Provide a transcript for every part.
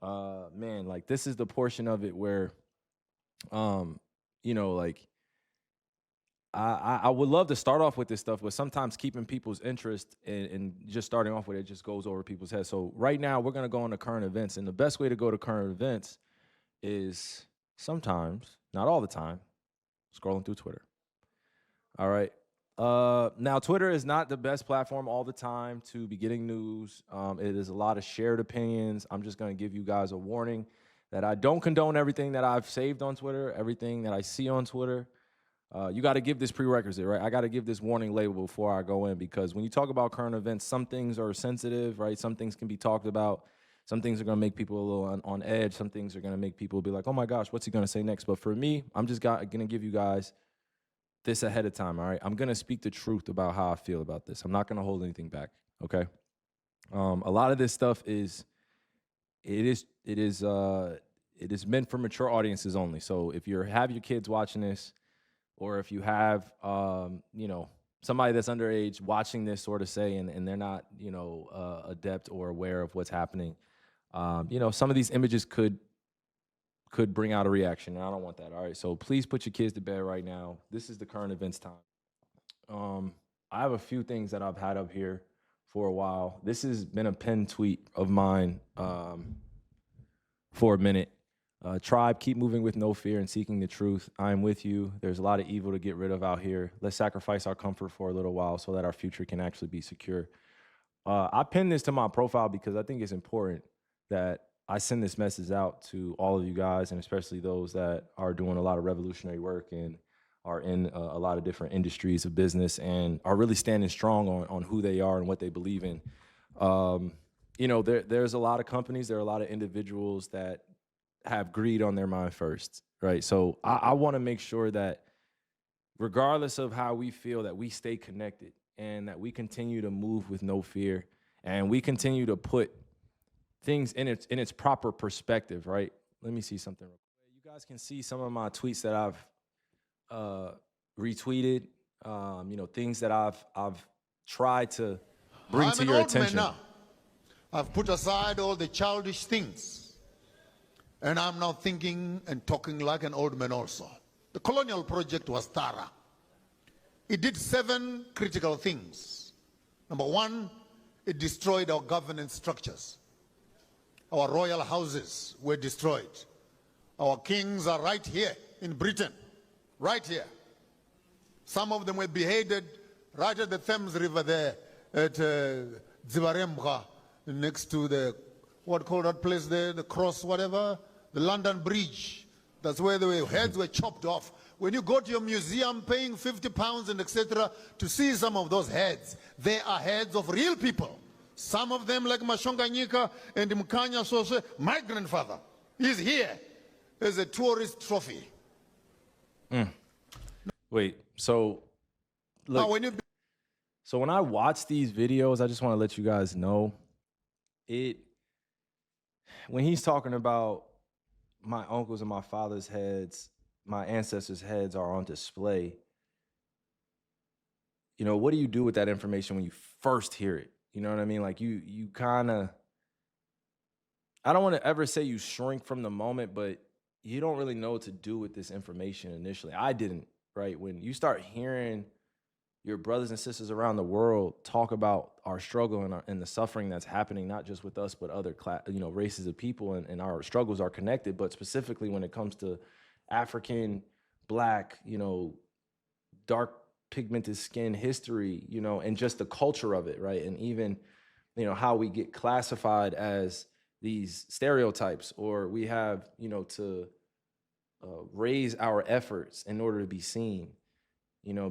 Man, like this is the portion of it where, you know, like I would love to start off with this stuff, but sometimes keeping people's interest and just starting off with it just goes over people's heads. So right now we're gonna go into current events, and the best way to go to current events is sometimes, not all the time, scrolling through Twitter. All right. Now Twitter is not the best platform all the time to be getting news. It is a lot of shared opinions. I'm just gonna give you guys a warning that I don't condone everything that I've saved on Twitter, everything that I see on Twitter. You got to give this prerequisite, right? I got to give this warning label before I go in, because when you talk about current events, some things are sensitive, right? Some things can be talked about. Some things are going to make people a little on edge. Some things are going to make people be like, oh my gosh, what's he going to say next? But for me, I'm just going to give you guys this ahead of time, all right? I'm going to speak the truth about how I feel about this. I'm not going to hold anything back, okay? A lot of this stuff is meant for mature audiences only. So if you have your kids watching this, or if you have, you know, somebody that's underage watching this sort of say, and they're not, you know, adept or aware of what's happening, you know, some of these images could bring out a reaction, and I don't want that. All right, so please put your kids to bed right now. This is the current events time. I have a few things that I've had up here for a while. This has been a pinned tweet of mine for a minute. Tribe, keep moving with no fear and seeking the truth. I am with you. There's a lot of evil to get rid of out here. Let's sacrifice our comfort for a little while so that our future can actually be secure. I pinned this to my profile because I think it's important that I send this message out to all of you guys, and especially those that are doing a lot of revolutionary work and are in a lot of different industries of business and are really standing strong on who they are and what they believe in. You know, there's a lot of companies, there are a lot of individuals that have greed on their mind first, right? So I want to make sure that regardless of how we feel, that we stay connected and that we continue to move with no fear, and we continue to put things in its proper perspective, right? Let me see something. You guys can see some of my tweets that I've retweeted, you know, things that I've tried to bring to your attention. I'm an old man now. I've put aside all the childish things, and I'm now thinking and talking like an old man also. The colonial project was thorough. It did 7 critical things. Number 1, it destroyed our governance structures. Our royal houses were destroyed. Our kings are right here in Britain, right here. Some of them were beheaded right at the Thames River there at Zibarembga, next to the, what called that place there, the cross, whatever, the London Bridge. That's where the heads were chopped off. When you go to your museum paying £50 and etc. to see some of those heads, they are heads of real people. Some of them like Mashonga Nyika and Mkanya Sose, my grandfather, is here as a tourist trophy. Wait, so look, now, so when I watch these videos, I just want to let you guys know, when he's talking about my uncles and my father's heads, my ancestors' heads are on display, you know, what do you do with that information when you first hear it? You know what I mean? Like you kind of, I don't want to ever say you shrink from the moment, but you don't really know what to do with this information initially. I didn't, right? When you start hearing your brothers and sisters around the world talk about our struggle and the suffering that's happening, not just with us, but other races of people, and our struggles are connected, but specifically when it comes to African, Black, dark pigmented skin history, and just the culture of it, right? And even, how we get classified as these stereotypes, or we have, to raise our efforts in order to be seen,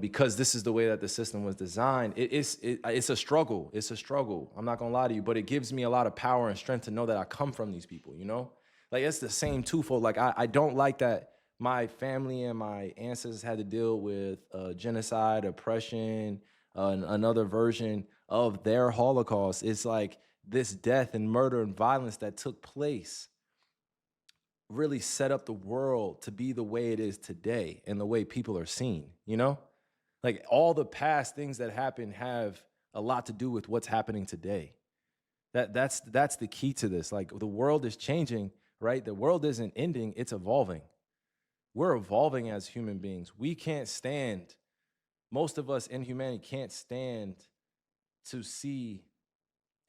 because this is the way that the system was designed. It's a struggle. It's a struggle. I'm not gonna lie to you, but it gives me a lot of power and strength to know that I come from these people, Like, it's the same twofold. Like, I don't like that my family and my ancestors had to deal with genocide, oppression, another version of their Holocaust. It's like this death and murder and violence that took place really set up the world to be the way it is today and the way people are seen, Like, all the past things that happened have a lot to do with what's happening today. That's the key to this. Like the world is changing, right? The world isn't ending, it's evolving. We're evolving as human beings. We can't stand, most of us in humanity can't stand to see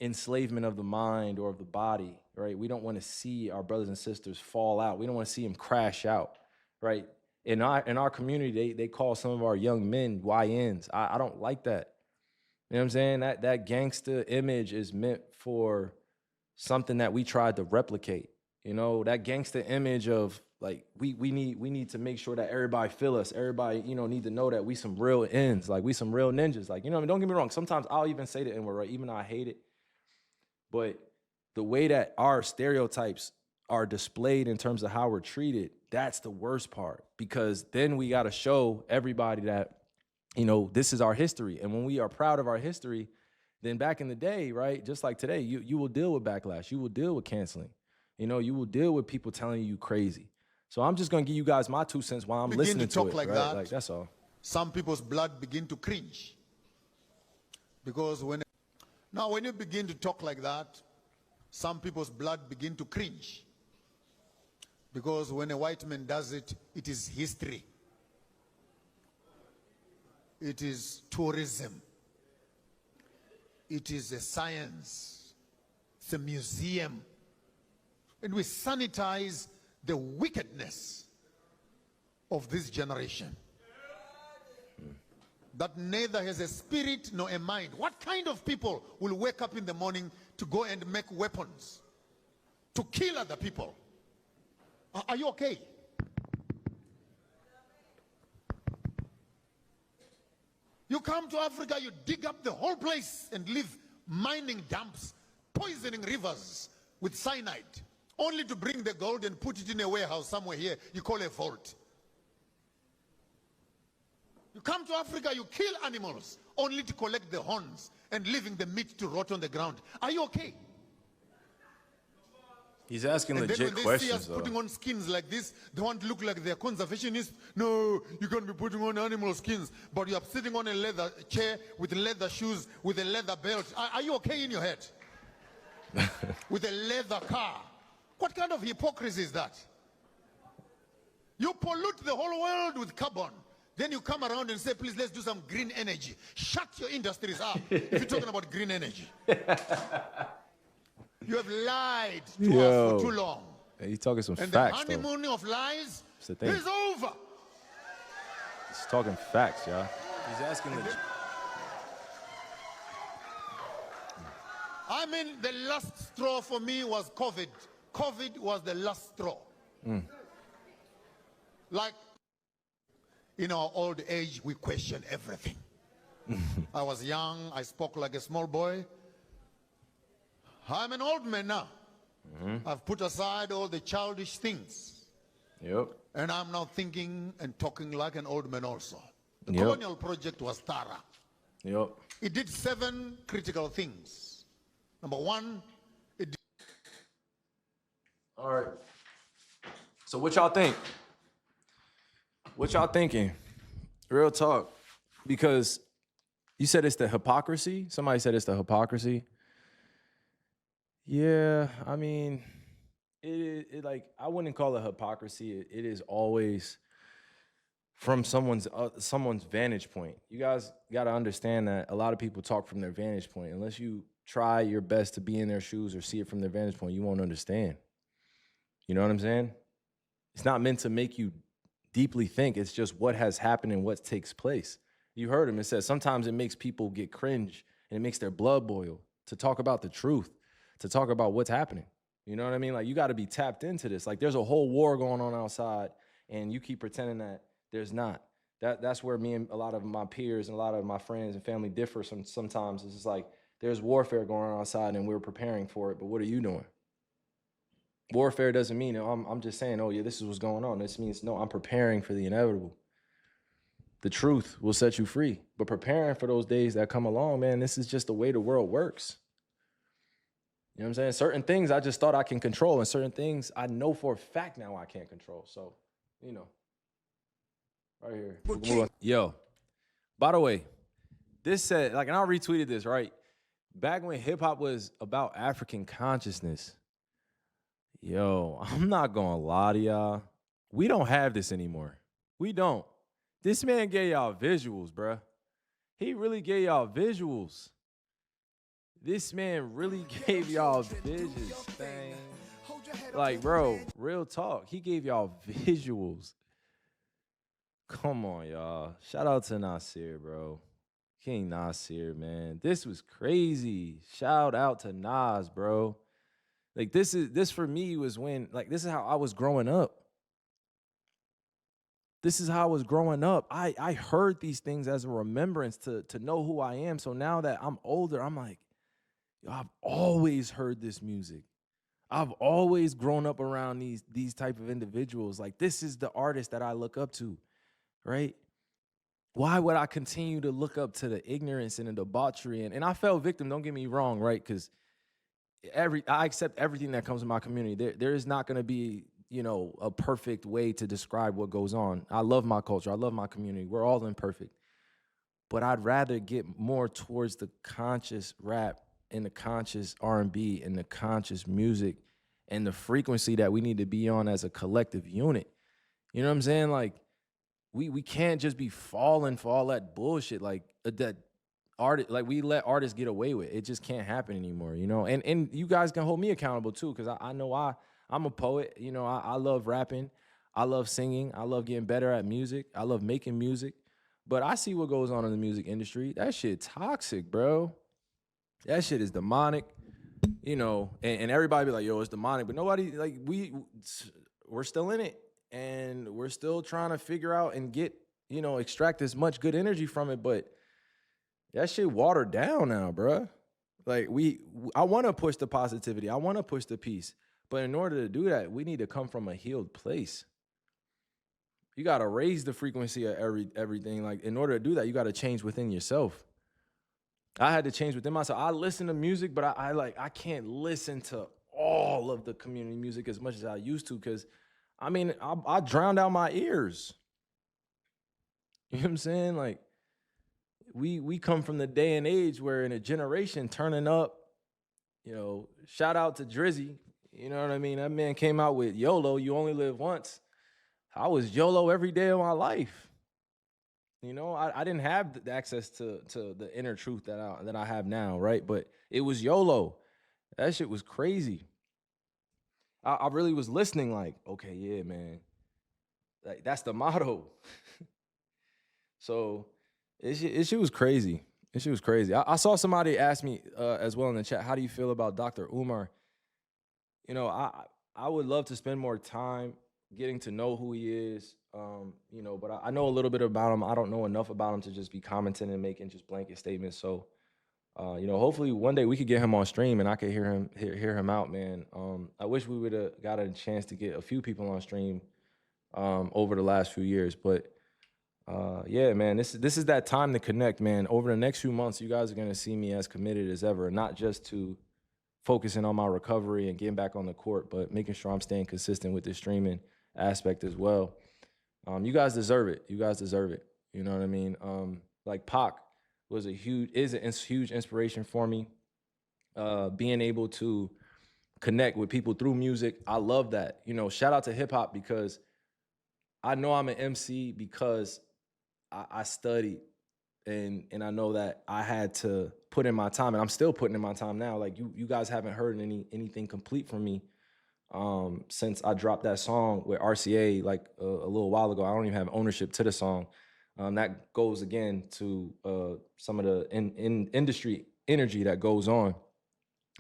enslavement of the mind or of the body, right? We don't want to see our brothers and sisters fall out. We don't want to see them crash out, right? In our community, they call some of our young men YNs. I don't like that. You know what I'm saying? That gangster image is meant for something that we tried to replicate. You know, that gangster image of like we need to make sure that everybody feel us. Everybody, you know, need to know that we some real ends, like we some real ninjas. Like, you know what I mean? Don't get me wrong. Sometimes I'll even say the N-word, right? Even though I hate it. But the way that our stereotypes are displayed in terms of how we're treated, that's the worst part. Because then we got to show everybody that, you know, this is our history. And when we are proud of our history, then back in the day, right, just like today, you will deal with backlash. You will deal with canceling. You know, you will deal with people telling you crazy. So I'm just going to give you guys my 2 cents while I'm listening to it. Like, right? That, like, that's all. Some people's blood begin to cringe. Because when you begin to talk like that, some people's blood begin to cringe. Because when a white man does it, it is history. It is tourism. It is a science. It's a museum. And we sanitize the wickedness of this generation. That neither has a spirit nor a mind. What kind of people will wake up in the morning to go and make weapons to kill other people? Are you okay? You come to Africa, you dig up the whole place and leave mining dumps, poisoning rivers with cyanide, only to bring the gold and put it in a warehouse somewhere here you call a vault. You come to Africa, you kill animals, only to collect the horns and leaving the meat to rot on the ground. Are you okay? He's asking and legit then when questions, they see us putting on skins like this, they want to look like they're conservationists. No, you can't be putting on animal skins, but you're sitting on a leather chair with leather shoes, with a leather belt. Are you okay in your head? With a leather car. What kind of hypocrisy is that? You pollute the whole world with carbon. Then you come around and say, please, let's do some green energy. Shut your industries up if you're talking about green energy. You have lied to us for too long. Hey, he's talking some and facts, the honeymoon of lies is over. He's talking facts, y'all. He's asking the... I mean, the last straw for me was COVID. COVID was the last straw. Like, in our old age, we question everything. I was young, I spoke like a small boy. I'm an old man now. I've put aside all the childish things. Yep. And I'm now thinking and talking like an old man also. The colonial project was thorough. Yep. It did 7 critical things. Number 1, it did... All right. So what y'all think? What y'all thinking? Real talk. Because you said it's the hypocrisy. Somebody said it's the hypocrisy. Yeah, I mean, it like, I wouldn't call it hypocrisy. It is always from someone's vantage point. You guys got to understand that a lot of people talk from their vantage point. Unless you try your best to be in their shoes or see it from their vantage point, you won't understand. You know what I'm saying? It's not meant to make you deeply think. It's just what has happened and what takes place. You heard him. It says sometimes it makes people get cringe and it makes their blood boil to talk about the truth, to talk about what's happening. You know what I mean? Like, you got to be tapped into this. Like, there's a whole war going on outside and you keep pretending that there's not. That's where me and a lot of my peers and a lot of my friends and family differ sometimes. It's just like, there's warfare going on outside and we're preparing for it, but what are you doing? Warfare doesn't mean I'm just saying, oh yeah, this is what's going on. This means, no, I'm preparing for the inevitable. The truth will set you free. But preparing for those days that come along, man, this is just the way the world works. You know what I'm saying? Certain things I just thought I can control, and certain things I know for a fact now I can't control. So, you know, right here. Okay. Yo, by the way, this said, like, and I retweeted this, right? Back when hip hop was about African consciousness, yo, I'm not gonna lie to y'all. We don't have this anymore. We don't. This man gave y'all visuals, bruh. He really gave y'all visuals. This man really gave y'all visions, thing. Like, bro, real talk. He gave y'all visuals. Come on, y'all. Shout out to Nasir, bro. King Nasir, man. This was crazy. Shout out to Nas, bro. Like, this for me was when, like, this is how I was growing up. This is how I was growing up. I heard these things as a remembrance to know who I am. So now that I'm older, I'm like, yo, I've always heard this music. I've always grown up around these type of individuals. Like, this is the artist that I look up to, right? Why would I continue to look up to the ignorance and the debauchery? And I fell victim, don't get me wrong, right? Because I accept everything that comes in my community. There is not going to be, a perfect way to describe what goes on. I love my culture. I love my community. We're all imperfect. But I'd rather get more towards the conscious rap and the conscious R&B and the conscious music and the frequency that we need to be on as a collective unit. You know what I'm saying? Like, we can't just be falling for all that bullshit like that like we let artists get away with. It just can't happen anymore, And you guys can hold me accountable too, because I know I'm a poet. I love rapping, I love singing, I love getting better at music, I love making music. But I see what goes on in the music industry. That shit toxic, bro. That shit is demonic, and everybody be like, yo, it's demonic. But nobody, like, we're still in it. And we're still trying to figure out and get, extract as much good energy from it. But that shit watered down now, bro. Like, I want to push the positivity. I want to push the peace. But in order to do that, we need to come from a healed place. You got to raise the frequency of everything. Like, in order to do that, you got to change within yourself. I had to change within myself. I listen to music, but I can't listen to all of the community music as much as I used to, because I drowned out my ears. You know what I'm saying? Like, we come from the day and age where in a generation turning up, shout out to Drizzy. You know what I mean? That man came out with YOLO, you only live once. I was YOLO every day of my life. I didn't have the access to the inner truth that I have now, right? But it was YOLO. That shit was crazy. I really was listening like, okay, yeah, man. Like, that's the motto. So it shit was crazy. It shit was crazy. I saw somebody ask me as well in the chat, how do you feel about Dr. Umar? I would love to spend more time getting to know who he is, but I know a little bit about him. I don't know enough about him to just be commenting and making just blanket statements. So, hopefully one day we could get him on stream and I could hear him out, man. I wish we would have got a chance to get a few people on stream over the last few years, but yeah, man, this is that time to connect, man. Over the next few months, you guys are gonna see me as committed as ever, not just to focusing on my recovery and getting back on the court, but making sure I'm staying consistent with the streaming aspect as well. You guys deserve it. You guys deserve it. You know what I mean? Like, Pac is a huge inspiration for me. Being able to connect with people through music, I love that. Shout out to hip hop, because I know I'm an MC because I studied and I know that I had to put in my time, and I'm still putting in my time now. Like, you guys haven't heard anything complete from me since I dropped that song with RCA like a little while ago. I don't even have ownership to the song. That goes again to some of the industry energy that goes on.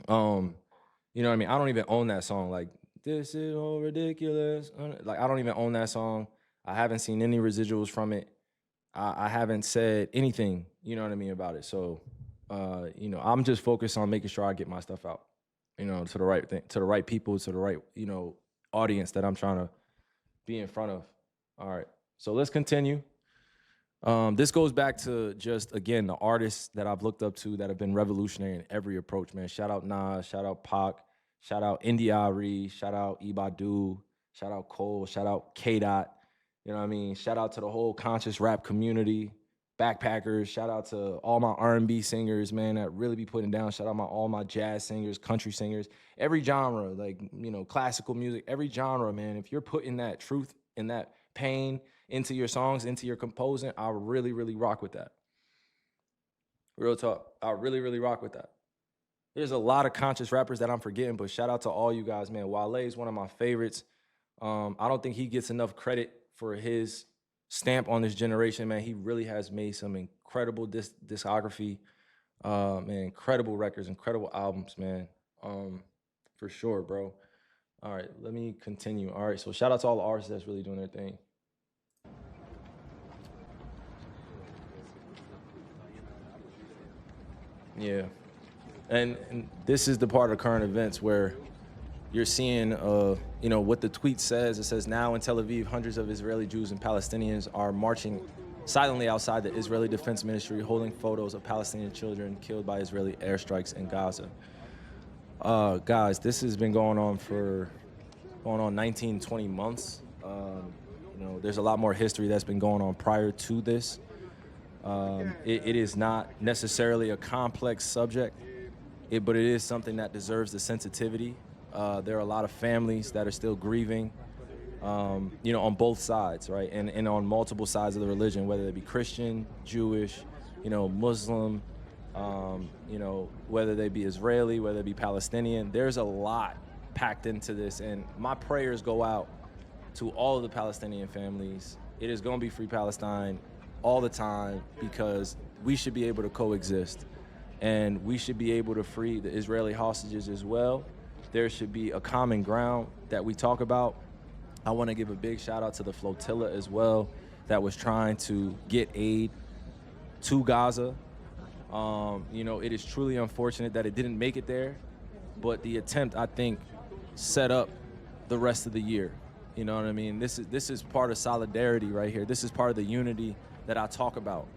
You know what I mean? I don't even own that song. Like, this is all ridiculous. Like, I don't even own that song. I haven't seen any residuals from it. I haven't said anything, you know what I mean, about it. So, I'm just focused on making sure I get my stuff out, to the right thing, to the right people, to the right, audience that I'm trying to be in front of. All right, so let's continue. This goes back to just, again, the artists that I've looked up to that have been revolutionary in every approach, man. Shout out Nas, shout out Pac, shout out India.Arie, shout out Ibadu, shout out Cole, shout out K-Dot. You know what I mean? Shout out to the whole conscious rap community. backpackers. Shout out to all my R&B singers, man, that really be putting down. Shout out all my jazz singers, country singers, every genre, like, you know, classical music, every genre, man. If you're putting that truth and that pain into your songs, into your composing, I really, really rock with that. Real talk. I really, really rock with that. There's a lot of conscious rappers that I'm forgetting, but shout out to all you guys, man. Wale is one of my favorites. I don't think he gets enough credit for his stamp on this generation, man. He really has made some incredible discography, man, incredible records, incredible albums, man. For sure, bro. All right, let me continue. All right, so shout out to all the artists that's really doing their thing. Yeah. And this is the part of current events where you're seeing, you know, what the tweet says. It says, now in Tel Aviv, hundreds of Israeli Jews and Palestinians are marching silently outside the Israeli Defense Ministry, holding photos of Palestinian children killed by Israeli airstrikes in Gaza. Guys, this has been going on 19, 20 months. You know, there's a lot more history that's been going on prior to this. It is not necessarily a complex subject, but it is something that deserves the sensitivity. There are a lot of families that are still grieving, you know, on both sides, right? And on multiple sides of the religion, whether it be Christian, Jewish, you know, Muslim, you know, whether they be Israeli, whether it be Palestinian. There's a lot packed into this, and my prayers go out to all of the Palestinian families. It is going to be free Palestine all the time, because we should be able to coexist, and we should be able to free the Israeli hostages as well. There should be a common ground that we talk about. I want to give a big shout out to the flotilla as well that was trying to get aid to Gaza. You know, it is truly unfortunate that it didn't make it there, but the attempt, I think, set up the rest of the year. You know what I mean? This is part of solidarity right here. This is part of the unity that I talk about,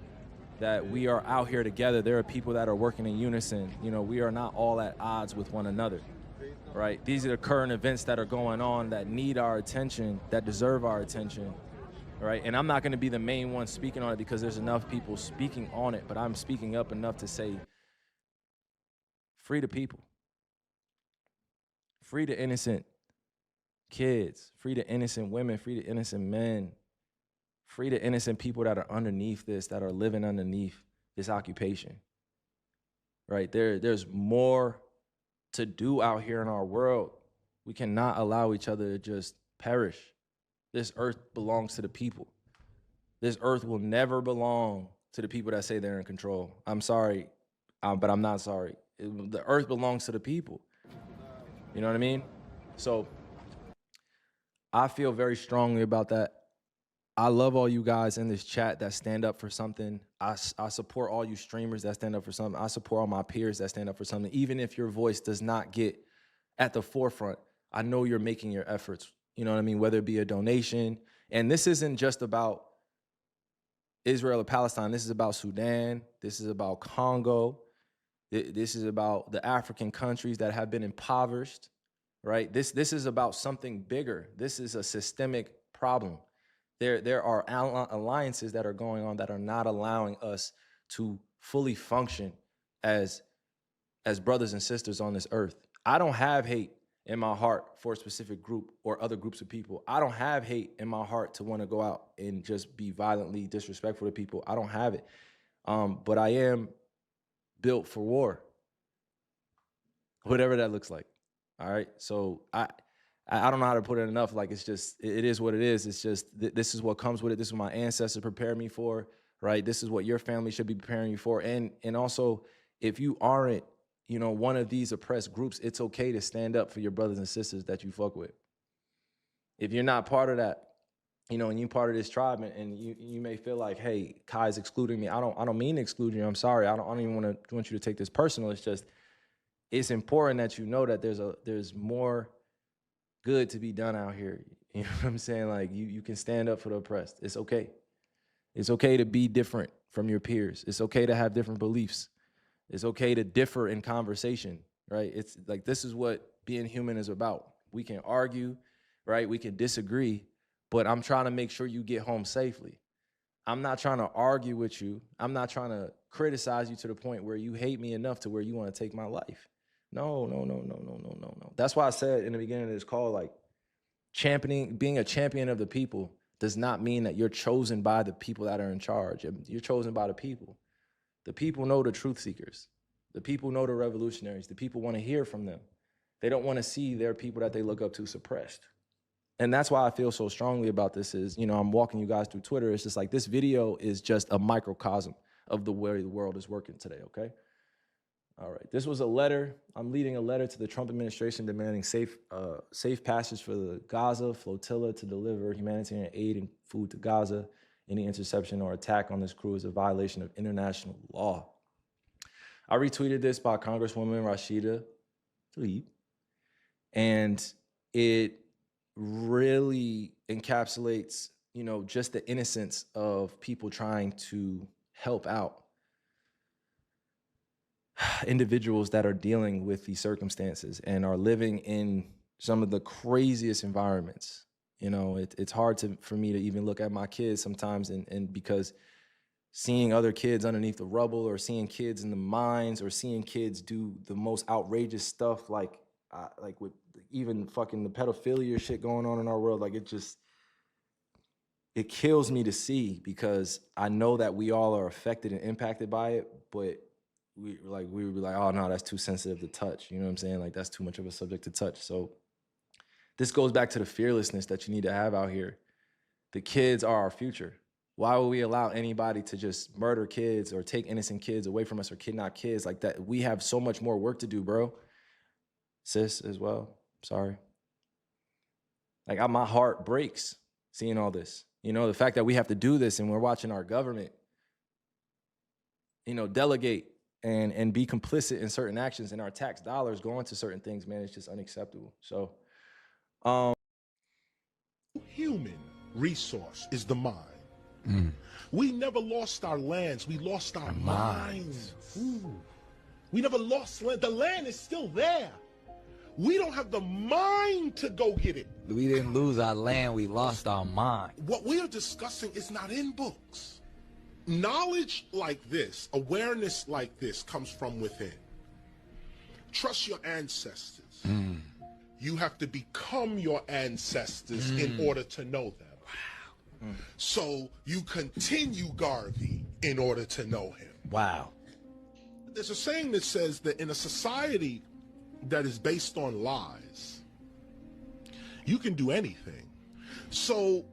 that we are out here together. There are people that are working in unison. You know, we are not all at odds with one another, right? These are the current events that are going on that need our attention, that deserve our attention, right? And I'm not going to be the main one speaking on it because there's enough people speaking on it, but I'm speaking up enough to say, free the people. Free the innocent kids. Free the innocent women. Free the innocent men. Free the innocent people that are underneath this, that are living underneath this occupation, right? There's more to do out here in our world. We cannot allow each other to just perish. This earth belongs to the people. This earth will never belong to the people that say they're in control. I'm sorry, but I'm not sorry. The earth belongs to the people. You know what I mean? So I feel very strongly about that. I love all you guys in this chat that stand up for something. I support all you streamers that stand up for something. I support all my peers that stand up for something. Even if your voice does not get at the forefront, I know you're making your efforts. You know what I mean? Whether it be a donation. And this isn't just about Israel or Palestine. This is about Sudan. This is about Congo. This is about the African countries that have been impoverished, right? This is about something bigger. This is a systemic problem. There are alliances that are going on that are not allowing us to fully function as brothers and sisters on this earth. I don't have hate in my heart for a specific group or other groups of people. I don't have hate in my heart to want to go out and just be violently disrespectful to people. I don't have it. But I am built for war, whatever that looks like. All right. So I don't know how to put it enough. Like, it's just, it is what it is. It's just, this is what comes with it. This is what my ancestors prepared me for, right? This is what your family should be preparing you for. And also, if you aren't, you know, one of these oppressed groups, it's okay to stand up for your brothers and sisters that you fuck with. If you're not part of that, you know, and you part of this tribe, and you may feel like, hey, Kai's excluding me. I don't mean to exclude you. I'm sorry. I don't even want you to take this personal. It's just, it's important that you know that there's more good to be done out here. You know what I'm saying? Like, you can stand up for the oppressed. It's okay. It's okay to be different from your peers. It's okay to have different beliefs. It's okay to differ in conversation, right? It's like, this is what being human is about. We can argue, right? We can disagree, but I'm trying to make sure you get home safely. I'm not trying to argue with you. I'm not trying to criticize you to the point where you hate me enough to where you want to take my life. No. That's why I said in the beginning of this call, like, being a champion of the people does not mean that you're chosen by the people that are in charge. You're chosen by the people. The people know the truth seekers. The people know the revolutionaries. The people want to hear from them. They don't want to see their people that they look up to suppressed. And that's why I feel so strongly about this is, I'm walking you guys through Twitter. It's just like this video is just a microcosm of the way the world is working today, okay? All right, this was a letter. I'm leading a letter to the Trump administration demanding safe passage for the Gaza flotilla to deliver humanitarian aid and food to Gaza. Any interception or attack on this crew is a violation of international law. I retweeted this by Congresswoman Rashida Tlaib, and it really encapsulates, just the innocence of people trying to help out individuals that are dealing with these circumstances and are living in some of the craziest environments. It's hard for me to even look at my kids sometimes, and because seeing other kids underneath the rubble, or seeing kids in the mines, or seeing kids do the most outrageous stuff, like with even fucking the pedophilia shit going on in our world, like it kills me to see, because I know that we all are affected and impacted by it, but we would be like, oh no, that's too sensitive to touch. You know what I'm saying? Like, that's too much of a subject to touch. So this goes back to the fearlessness that you need to have out here. The kids are our future. Why would we allow anybody to just murder kids or take innocent kids away from us or kidnap kids like that? We have so much more work to do, bro. Sis as well. Sorry. Like, my heart breaks seeing all this. The fact that we have to do this and we're watching our government, delegate and be complicit in certain actions, and our tax dollars going to certain things, man, it's just unacceptable. So, human resource is the mind. We never lost our lands. We lost our minds. Ooh. We never lost land. The land is still there. We don't have the mind to go get it. We didn't lose our land. We lost our mind. What we are discussing is not in books. Knowledge like this, awareness like this, comes from within. Trust your ancestors. You have to become your ancestors in order to know them. Wow. So you continue Garvey in order to know him. Wow. There's a saying that says that in a society that is based on lies, you can do anything. So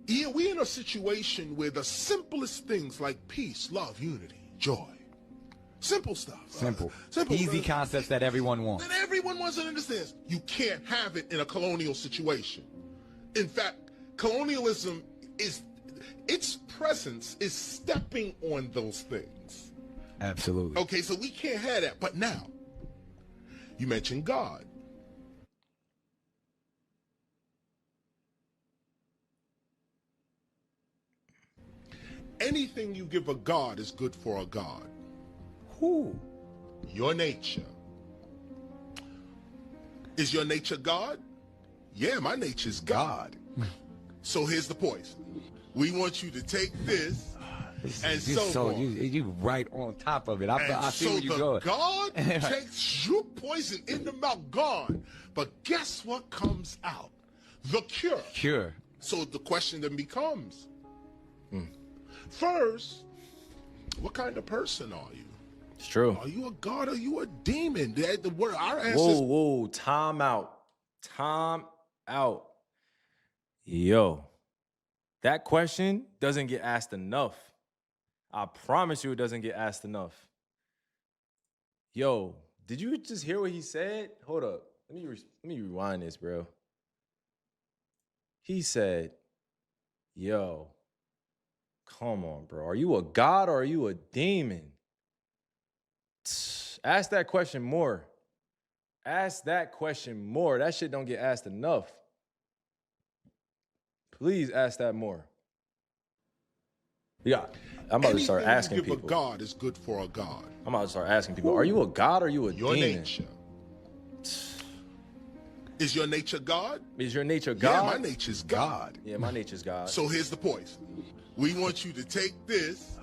yeah, we're in a situation where the simplest things like peace, love, unity, joy, simple stuff. Simple. Easy concepts that everyone wants. That everyone wants and understands. You can't have it in a colonial situation. In fact, colonialism its presence is stepping on those things. Absolutely. Okay, so we can't have that. But now, you mentioned God. Anything you give a God is good for a God. Who? Your nature. Is your nature God? Yeah, my nature's God. So here's the point. We want you to take this and you right on top of it. I see where you're going. God takes your poison in the mouth, gone. But guess what comes out? The cure. Cure. So the question then becomes, first, what kind of person are you? It's true. Are you a god or are you a demon? The word, our answer. Whoa, time out. Yo, that question doesn't get asked enough. I promise you it doesn't get asked enough. Yo, did you just hear what he said? Hold up. Let me rewind this, bro. He said, yo, come on, bro. Are you a god or are you a demon? Ask that question more. Ask that question more. That shit don't get asked enough. Please ask that more. Yeah, I'm about to start asking you give people. A God is good for a God. I'm about to start asking people, are you a god or are you a your demon? Nature. Is your nature God? Is your nature God? Yeah, my nature's God. Yeah, my nature's God. So here's the point. We want you to take this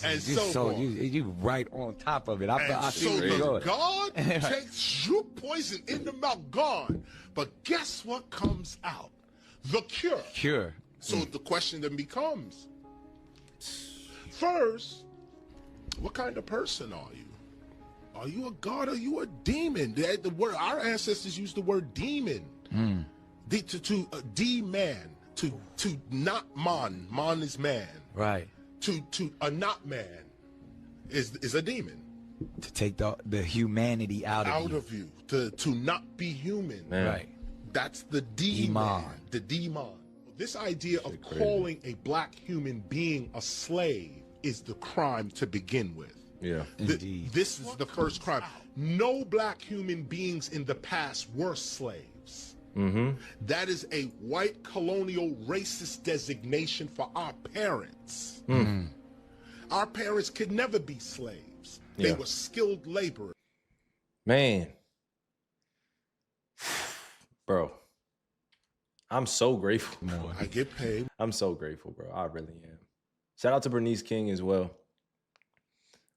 and You so on. you right on top of it. I And see so where you're the going. God takes your poison in the mouth, gone. But guess what comes out? The cure. Cure. So the question then becomes, first, what kind of person are you? Are you a god or are you a demon? The word, our ancestors used the word demon. D-man, to not man. Man is man. Right. To a not man is a demon. To take the humanity out of you. To not be human. Man. Right. That's the demon. The demon. This idea of calling a black human being a slave is the crime to begin with. Yeah. Indeed. This is the first crime. No black human beings in the past were slaves. That is a white colonial racist designation for our parents. Our parents could never be slaves. They were skilled laborers. Man. Bro. I'm so grateful. I get paid. I'm so grateful, bro. I really am. Shout out to Bernice King as well.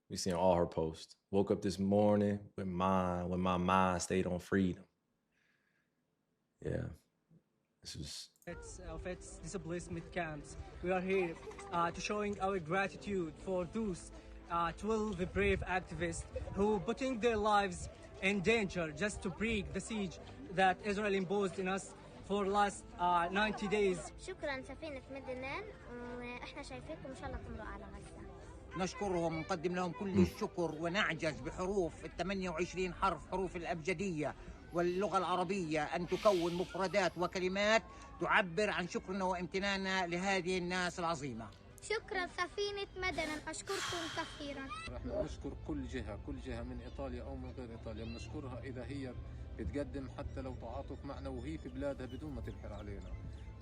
We seen all her posts. Woke up this morning with my mind stayed on freedom. Yeah. This was It's displacement camps. We are here to showing our gratitude for those 12 brave activists who putting their lives in danger just to break the siege that Israel imposed in us for last 90 days. شكرا سفينة مدنان واحنا شايفينكم ان شاء الله تمروا على غزة. نشكرهم ونقدم لهم كل الشكر ونعجز بحروف ال 28 حروف الأبجدية واللغة العربية أن تكون مفردات وكلمات تعبر عن شكرنا وامتناننا لهذه الناس العظيمة. شكرا سفينة مدنان أشكركم كثيرا. نحن نشكر كل جهة من إيطاليا أو من غير إيطاليا، بنشكرها إذا هي بتقدم حتى لو تعاطف معنا وهي في بلادها بدون ما تبحر علينا.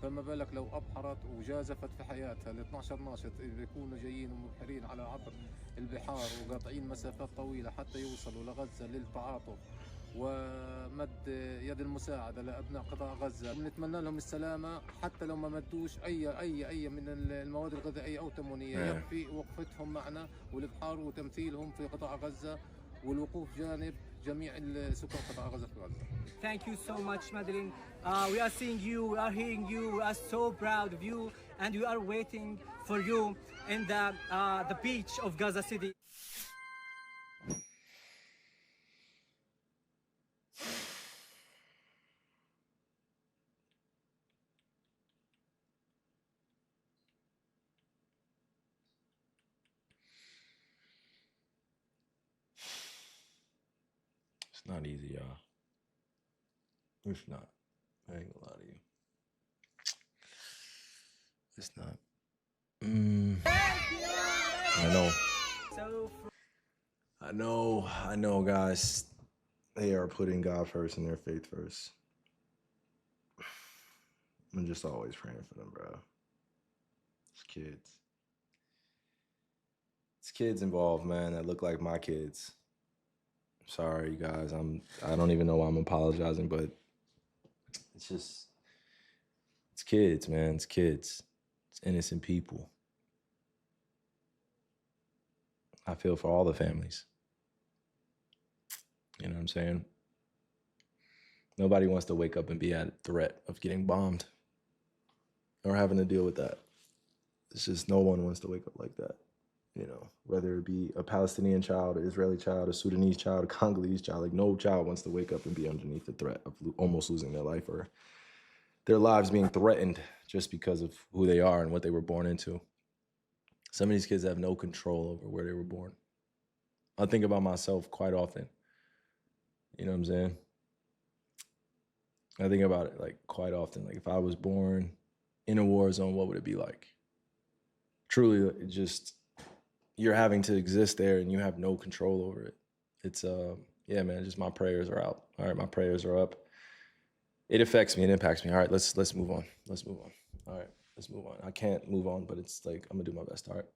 فما بالك لو أبحرت وجازفت في حياتها ال 12 ناشط اللي بيكونوا جايين ومبحرين على عبر البحار وقاطعين مسافات طويلة حتى يوصلوا لغزة للتعاطف ومد يد المساعدة لأبناء قطاع غزة. بنتمنى لهم السلامة حتى لو ما مدوش أي من المواد الغذائية أو تموينية. يكفي وقفتهم معنا والإبحار وتمثيلهم في قطاع غزة والوقوف جانب جميع سكان قطاع غزة في غزة. Thank you so much, Madeline. We are seeing you, we are hearing you, we are so proud of you, and we are waiting for you in the beach of Gaza City. It's not easy, y'all. It's not. I ain't gonna lie to you. It's not. I know. So I know, guys. They are putting God first and their faith first. I'm just always praying for them, bro. It's kids. It's kids involved, man, that look like my kids. Sorry, you guys. I don't even know why I'm apologizing, but it's kids, man. It's kids. It's innocent people. I feel for all the families. You know what I'm saying? Nobody wants to wake up and be at threat of getting bombed or having to deal with that. It's just no one wants to wake up like that. You know, whether it be a Palestinian child, an Israeli child, a Sudanese child, a Congolese child, like no child wants to wake up and be underneath the threat of almost losing their life or their lives being threatened just because of who they are and what they were born into. Some of these kids have no control over where they were born. I think about myself quite often. You know what I'm saying? I think about it like quite often. Like if I was born in a war zone, what would it be like? Truly, just you're having to exist there and you have no control over it. It's yeah, man, just my prayers are out. All right, my prayers are up. It affects me, it impacts me. All right, let's move on. Let's move on. All right, let's move on. I can't move on, but it's like I'm gonna do my best. All right.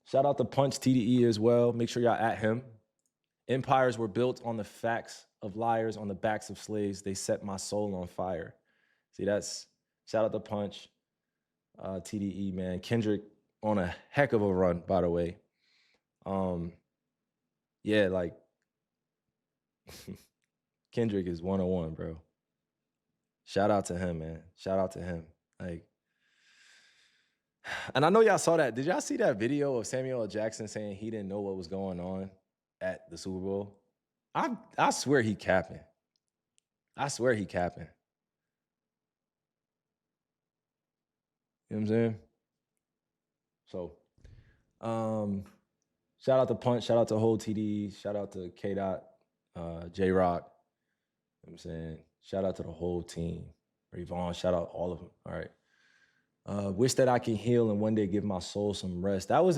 Shout out to Punch TDE as well. Make sure y'all at him. Empires were built on the facts of liars on the backs of slaves. They set my soul on fire. See, that's shout out to Punch. TDE, man. Kendrick on a heck of a run, by the way. Yeah, like Kendrick is 101, bro. Shout out to him, man. Shout out to him. Like, and I know y'all saw that. Did y'all see that video of Samuel L. Jackson saying he didn't know what was going on at the Super Bowl? I swear he capping. I swear he capping. You know what I'm saying? So, shout out to Punch, shout out to Whole TD, shout out to K Dot, J Rock. You know what I'm saying? Shout out to the whole team. Yvonne, shout out all of them. All right. Wish that I can heal and one day give my soul some rest. That was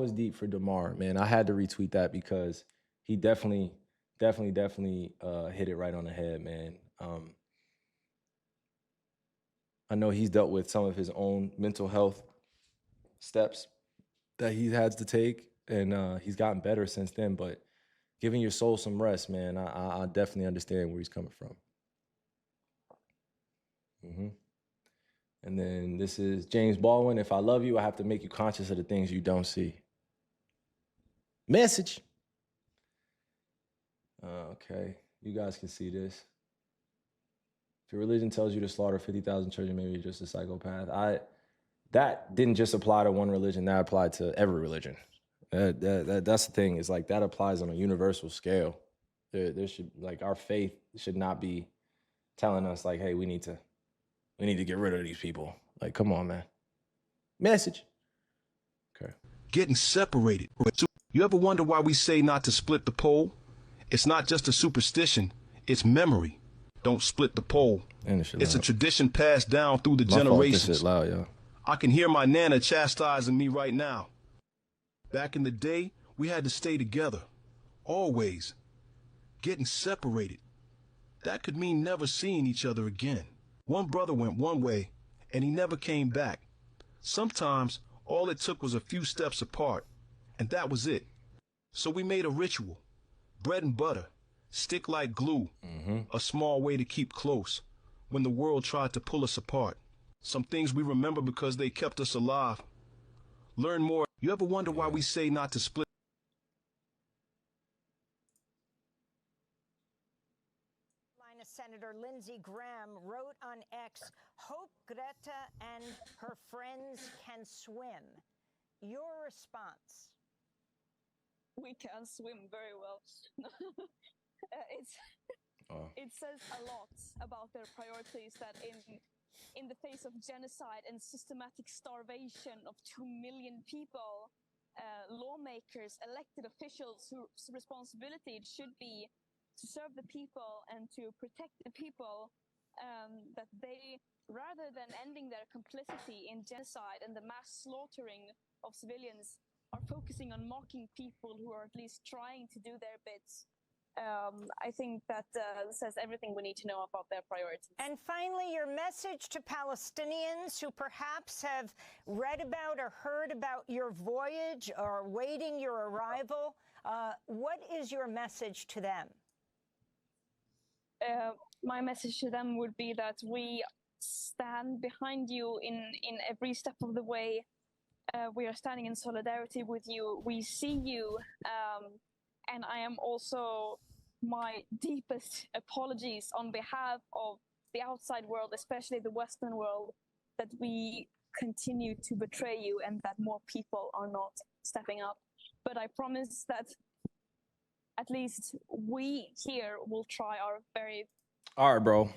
deep for DeMar, man. I had to retweet that because he definitely hit it right on the head, man. I know he's dealt with some of his own mental health steps that he had to take, and he's gotten better since then. But giving your soul some rest, man, I definitely understand where he's coming from. And then this is James Baldwin. If I love you, I have to make you conscious of the things you don't see. Message. Okay, you guys can see this. If your religion tells you to slaughter 50,000 children, maybe you're just a psychopath. That didn't just apply to one religion. That applied to every religion. That's the thing. Is like that applies on a universal scale. There should, like, our faith should not be telling us like, hey, we need to get rid of these people. Like, come on, man. Message. Okay. Getting separated. You ever wonder why we say not to split the pole? It's not just a superstition. It's memory. Don't split the pole. It's a tradition passed down through the generations. Loud, yo. I can hear my Nana chastising me right now. Back in the day, we had to stay together. Always. Getting separated. That could mean never seeing each other again. One brother went one way, and he never came back. Sometimes, all it took was a few steps apart, and that was it. So we made a ritual. Bread and butter. Stick like glue. A small way to keep close when the world tried to pull us apart. Some things we remember because they kept us alive. Learn more. You ever wonder why we say not to split? Senator Lindsey Graham wrote on X, "Hope Greta and her friends can swim." Your response? We can swim very well. It says a lot about their priorities that in the face of genocide and systematic starvation of 2 million people, lawmakers, elected officials whose responsibility it should be to serve the people and to protect the people, that they, rather than ending their complicity in genocide and the mass slaughtering of civilians, are focusing on mocking people who are at least trying to do their bits. I think that says everything we need to know about their priorities. And finally, your message to Palestinians who perhaps have read about or heard about your voyage or waiting your arrival. What is your message to them? My message to them would be that we stand behind you in every step of the way. We are standing in solidarity with you. We see you. And I am also my deepest apologies on behalf of the outside world, especially the Western world, that we continue to betray you and that more people are not stepping up. But I promise that at least we here will try our very... All right, bro.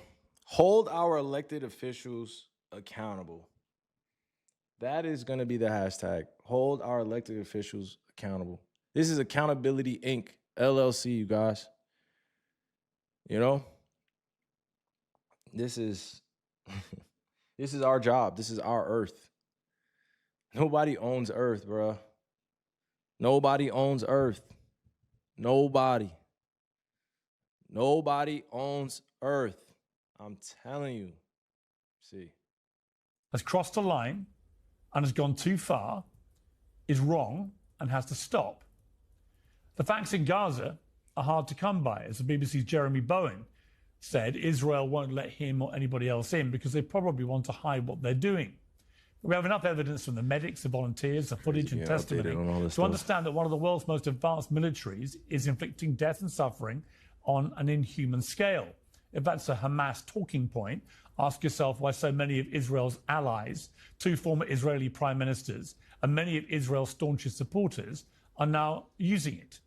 Hold our elected officials accountable. That is going to be the hashtag. Hold our elected officials accountable. This is Accountability Inc. LLC, you guys. You know? This is this is our job. This is our earth. Nobody owns earth, bro. Nobody owns earth. Nobody. Nobody owns earth. I'm telling you. See. Has crossed a line and has gone too far, is wrong and has to stop. The facts in Gaza are hard to come by. As the BBC's Jeremy Bowen said, Israel won't let him or anybody else in because they probably want to hide what they're doing. We have enough evidence from the medics, the volunteers, the footage and testimony to understand that one of the world's most advanced militaries is inflicting death and suffering on an inhuman scale. If that's a Hamas talking point, ask yourself why so many of Israel's allies, 2 former Israeli prime ministers, and many of Israel's staunchest supporters are now using it.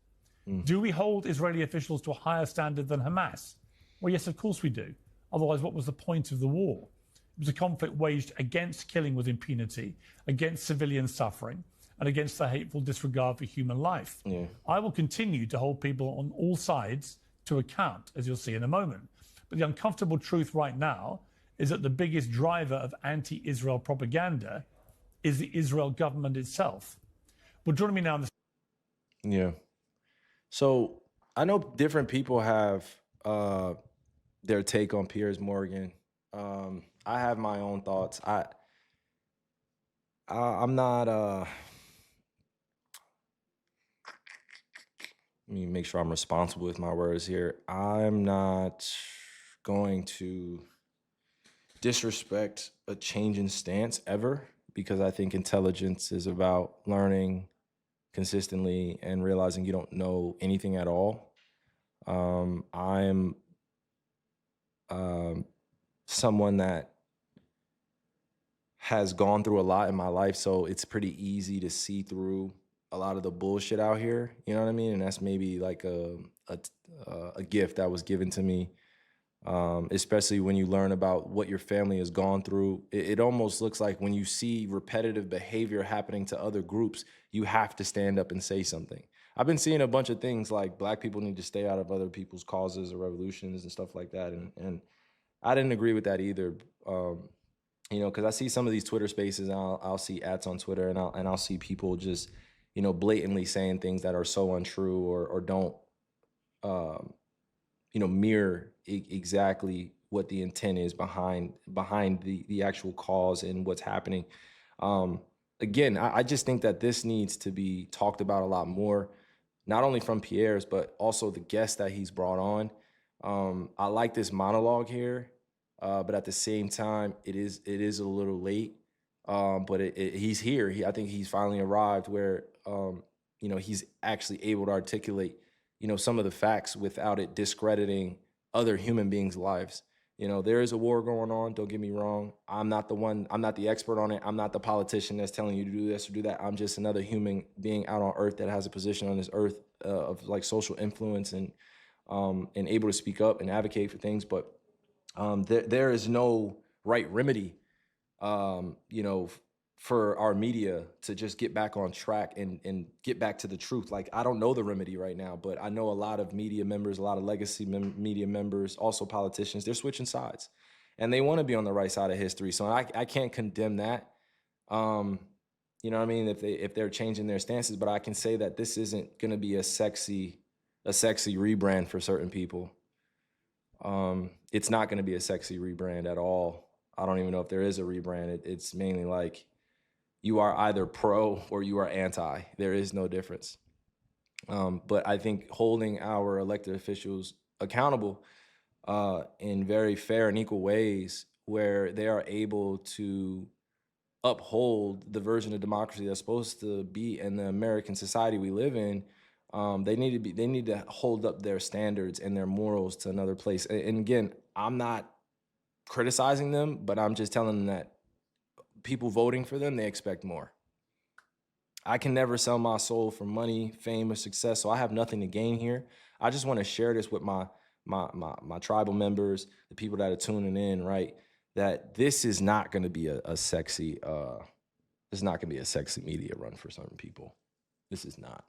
Do we hold Israeli officials to a higher standard than Hamas? Well, yes, of course we do. Otherwise, what was the point of the war? It was a conflict waged against killing with impunity, against civilian suffering, and against the hateful disregard for human life. I will continue to hold people on all sides to account, as you'll see in a moment. But the uncomfortable truth right now is that the biggest driver of anti-Israel propaganda is the Israel government itself. Well, joining me now on this. Yeah. So I know different people have their take on Piers Morgan. I have my own thoughts. I'm not. Let me make sure I'm responsible with my words here. I'm not going to disrespect a change in stance ever, because I think intelligence is about learning consistently and realizing you don't know anything at all. I'm someone that has gone through a lot in my life, so it's pretty easy to see through a lot of the bullshit out here. You know what I mean? And that's maybe like a gift that was given to me, especially when you learn about what your family has gone through. It almost looks like when you see repetitive behavior happening to other groups, you have to stand up and say something. I've been seeing a bunch of things like black people need to stay out of other people's causes or revolutions and stuff like that. And I didn't agree with that either. You know, because I see some of these Twitter spaces, and I'll see ads on Twitter, and I'll see people just, you know, blatantly saying things that are so untrue or don't, you know, mirror exactly what the intent is behind the actual cause and what's happening. Again, I just think that this needs to be talked about a lot more, not only from Pierre's, but also the guests that he's brought on. I like this monologue here. But at the same time, it is a little late. But he's here. I think he's finally arrived where you know, he's actually able to articulate, you know, some of the facts without it discrediting other human beings' lives. You know, there is a war going on. Don't get me wrong. I'm not the expert on it. I'm not the politician that's telling you to do this or do that. I'm just another human being out on earth that has a position on this earth of like social influence and able to speak up and advocate for things. But there is no right remedy, you know, for our media to just get back on track and get back to the truth. Like, I don't know the remedy right now, but I know a lot of media members, a lot of legacy media members, also politicians, they're switching sides and they want to be on the right side of history. So I can't condemn that. You know what I mean? If they're changing their stances, but I can say that this isn't going to be a sexy rebrand for certain people. It's not going to be a sexy rebrand at all. I don't even know if there is a rebrand. It's mainly like you are either pro or you are anti. There is no difference. But I think holding our elected officials accountable in very fair and equal ways where they are able to uphold the version of democracy that's supposed to be in the American society we live in, they need to hold up their standards and their morals to another place. And again, I'm not criticizing them, but I'm just telling them that people voting for them, they expect more. I can never sell my soul for money, fame, or success, so I have nothing to gain here. I just want to share this with my tribal members, the people that are tuning in, right? That this is not going to be a sexy, this is not going to be a sexy media run for certain people. This is not.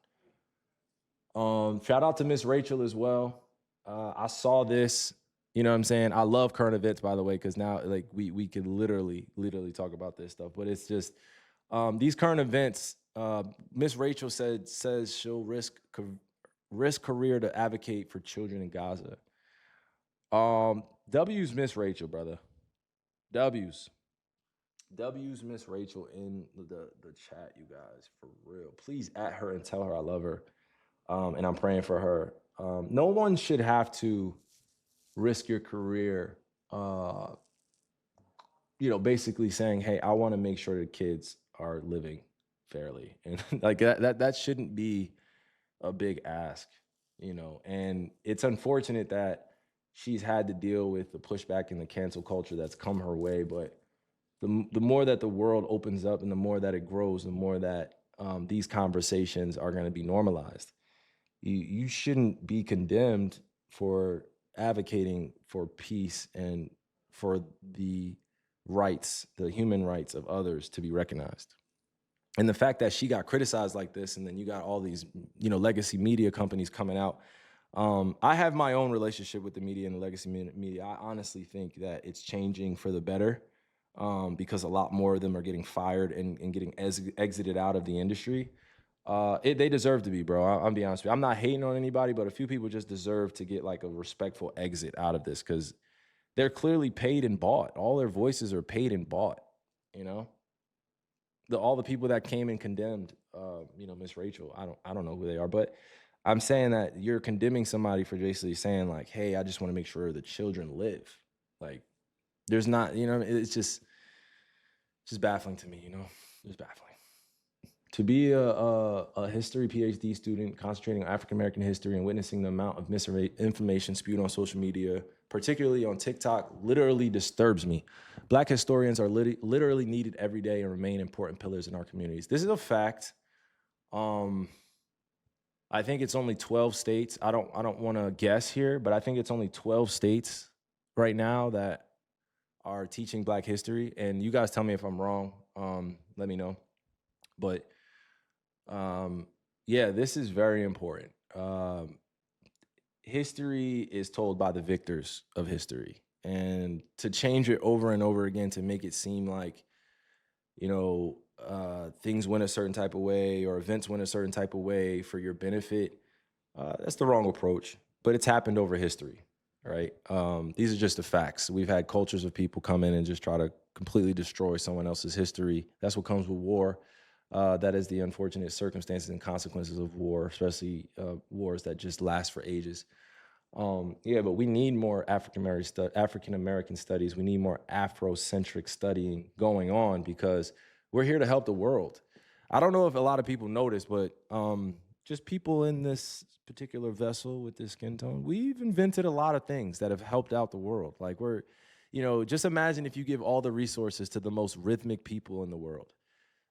Shout out to Miss Rachel as well. I saw this, you know what I'm saying? I love current events, by the way, because now like we could literally talk about this stuff. But it's just these current events. Miss Rachel says she'll risk career to advocate for children in Gaza. W's Miss Rachel, brother. W's Miss Rachel in the chat, you guys, for real. Please at her and tell her I love her. And I'm praying for her. No one should have to risk your career basically saying, hey, I want to make sure the kids are living fairly. And like that shouldn't be a big ask, and it's unfortunate that she's had to deal with the pushback and the cancel culture that's come her way. But the more that the world opens up and the more that it grows, the more that these conversations are going to be normalized. You shouldn't be condemned for advocating for peace and for the rights, the human rights of others to be recognized. And the fact that she got criticized like this, and then you got all these, legacy media companies coming out. I have my own relationship with the media and the legacy media. I honestly think that it's changing for the better, because a lot more of them are getting fired and getting exited out of the industry. They deserve to be, bro. I'll be honest with you. I'm not hating on anybody, but a few people just deserve to get like a respectful exit out of this, because they're clearly paid and bought. All their voices are paid and bought, all the people that came and condemned, Miss Rachel, I don't know who they are, but I'm saying that you're condemning somebody for basically saying like, hey, I just want to make sure the children live. Like, there's not, it's just baffling to me, it's baffling. To be a history PhD student concentrating on African-American history and witnessing the amount of misinformation spewed on social media, particularly on TikTok, literally disturbs me. Black historians are literally needed every day and remain important pillars in our communities. This is a fact. I think it's only 12 states. I don't want to guess here, but I think it's only 12 states right now that are teaching Black history. And you guys tell me if I'm wrong. Let me know. But yeah, this is very important. History is told by the victors of history, and to change it over and over again to make it seem like, things went a certain type of way or events went a certain type of way for your benefit, that's the wrong approach. But it's happened over history, right? These are just the facts. We've had cultures of people come in and just try to completely destroy someone else's history. That's what comes with war. That is the unfortunate circumstances and consequences of war, especially wars that just last for ages. But we need more African-American studies. We need more Afrocentric studying going on, because we're here to help the world. I don't know if a lot of people notice, but just people in this particular vessel with this skin tone, we've invented a lot of things that have helped out the world. Like just imagine if you give all the resources to the most rhythmic people in the world.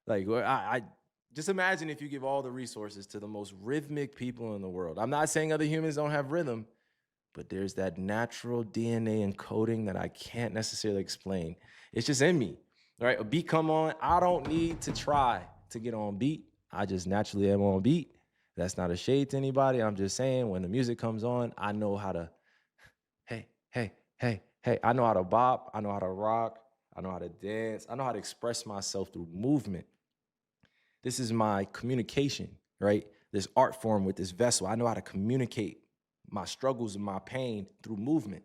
Like, I just imagine if you give all the resources to the most rhythmic people in the world. I'm not saying other humans don't have rhythm, but there's that natural DNA encoding that I can't necessarily explain. It's just in me, right? A beat come on, I don't need to try to get on beat. I just naturally am on beat. That's not a shade to anybody. I'm just saying, when the music comes on, I know how to, hey. I know how to bop. I know how to rock. I know how to dance. I know how to express myself through movement. This is my communication, right? This art form with this vessel. I know how to communicate my struggles and my pain through movement.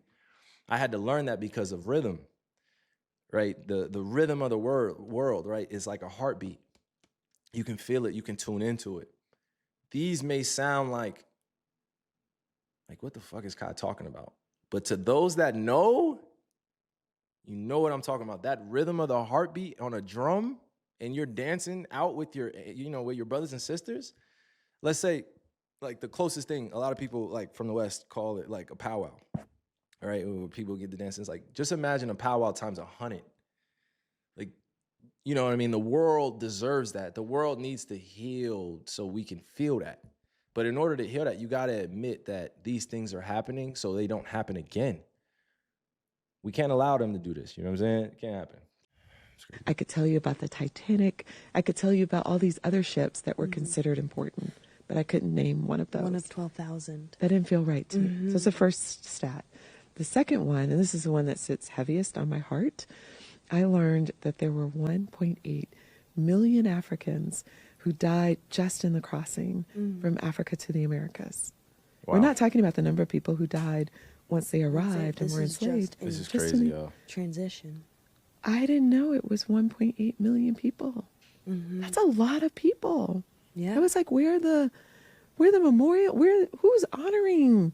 I had to learn that because of rhythm, right? The rhythm of the world, right, is like a heartbeat. You can feel it. You can tune into it. These may sound like what the fuck is Kai talking about? But to those that know, you know what I'm talking about. That rhythm of the heartbeat on a drum, and you're dancing out with your, with your brothers and sisters. Let's say, like, the closest thing, a lot of people like from the West call it like a powwow, all right? Where people get the dancing. It's like, just imagine a powwow times 100. Like, you know what I mean? The world deserves that. The world needs to heal so we can feel that. But in order to heal that, you got to admit that these things are happening so they don't happen again. We can't allow them to do this. You know what I'm saying? It can't happen. I could tell you about the Titanic. I could tell you about all these other ships that were considered important, but I couldn't name one of those. One of 12,000. That didn't feel right to me. So that's the first stat. The second one, and this is the one that sits heaviest on my heart, I learned that there were 1.8 million Africans who died just in the crossing from Africa to the Americas. Wow. We're not talking about the number of people who died once they arrived and were enslaved. This is crazy, yo. Transition. I didn't know it was 1.8 million people. That's a lot of people. Yeah. I was like, where the memorial? Who's honoring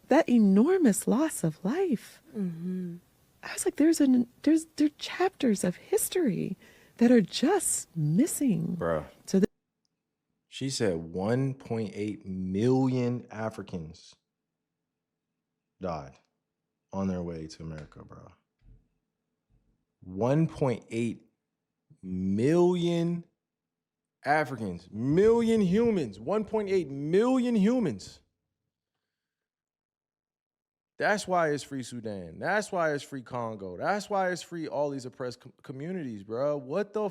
that enormous loss of life? was like, there are chapters of history that are just missing. Bruh. So She said 1.8 million Africans died on their way to America, bro. 1.8 million Africans, million humans, 1.8 million humans. That's why it's free Sudan. That's why it's free Congo. That's why it's free all these oppressed communities, bro. What the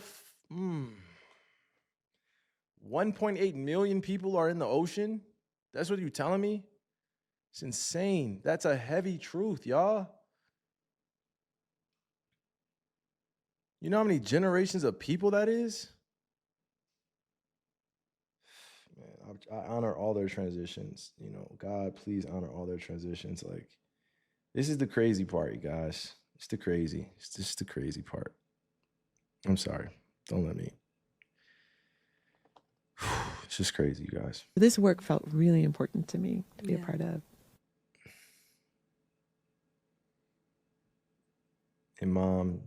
1.8 million people are in the ocean? That's what you're telling me? It's insane. That's a heavy truth, y'all. You know how many generations of people that is? Man, I honor all their transitions. You know, God, please honor all their transitions. Like, this is the crazy part, you guys. It's just the crazy part. I'm sorry. Don't let me. It's just crazy, you guys. this work felt really important to me to be a part of. Imam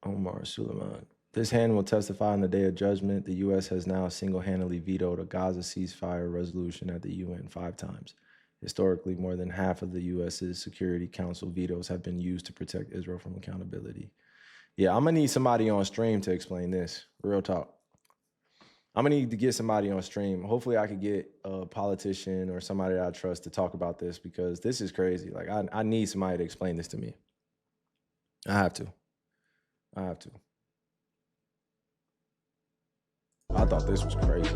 Omar Suleiman. This hand will testify on the day of judgment. The U.S. has now single-handedly vetoed a Gaza ceasefire resolution at the UN 5 times. Historically, more than half of the U.S.'s Security Council vetoes have been used to protect Israel from accountability. Yeah, I'm going to need somebody on stream to explain this. Real talk. I'm going to need to get somebody on stream. Hopefully, I could get a politician or somebody that I trust to talk about this, because this is crazy. Like, I need somebody to explain this to me. I have to. I thought this was crazy.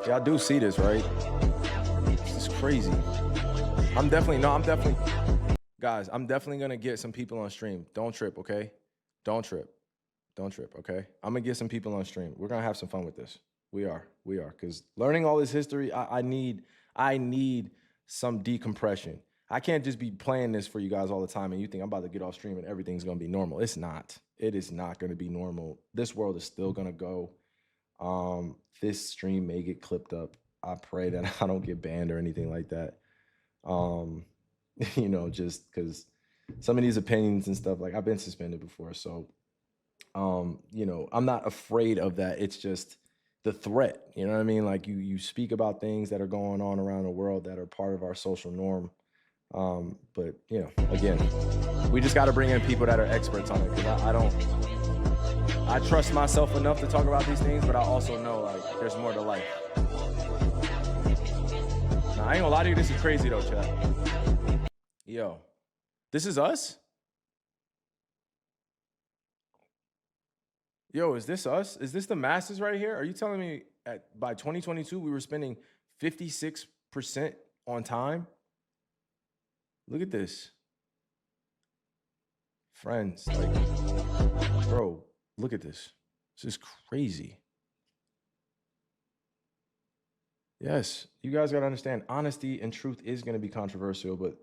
Y'all do see this, right? This is crazy. Guys, I'm definitely gonna get some people on stream. Don't trip, okay? Don't trip, okay? I'm gonna get some people on stream. We're gonna have some fun with this. We are, because learning all this history, I need some decompression. I can't just be playing this for you guys all the time and you think I'm about to get off stream and everything's gonna be normal. It's not. It is not gonna be normal. This world is still gonna go. This stream may get clipped up. I pray that I don't get banned or anything like that. You know, just because some of these opinions and stuff, like, I've been suspended before. So, you know, I'm not afraid of that. It's just the threat, you know what I mean? Like, you speak about things that are going on around the world that are part of our social norm. But, you know, again, we just got to bring in people that are experts on it, because I trust myself enough to talk about these things, but I also know, like, there's more to life. Now, I ain't gonna lie to you, this is crazy though, chat. Yo, this is us? Yo, is this us? Is this the masses right here? Are you telling me by 2022 we were spending 56% on time? Look at this. Friends, like, bro, look at this. This is crazy. Yes, you guys got to understand, honesty and truth is going to be controversial, but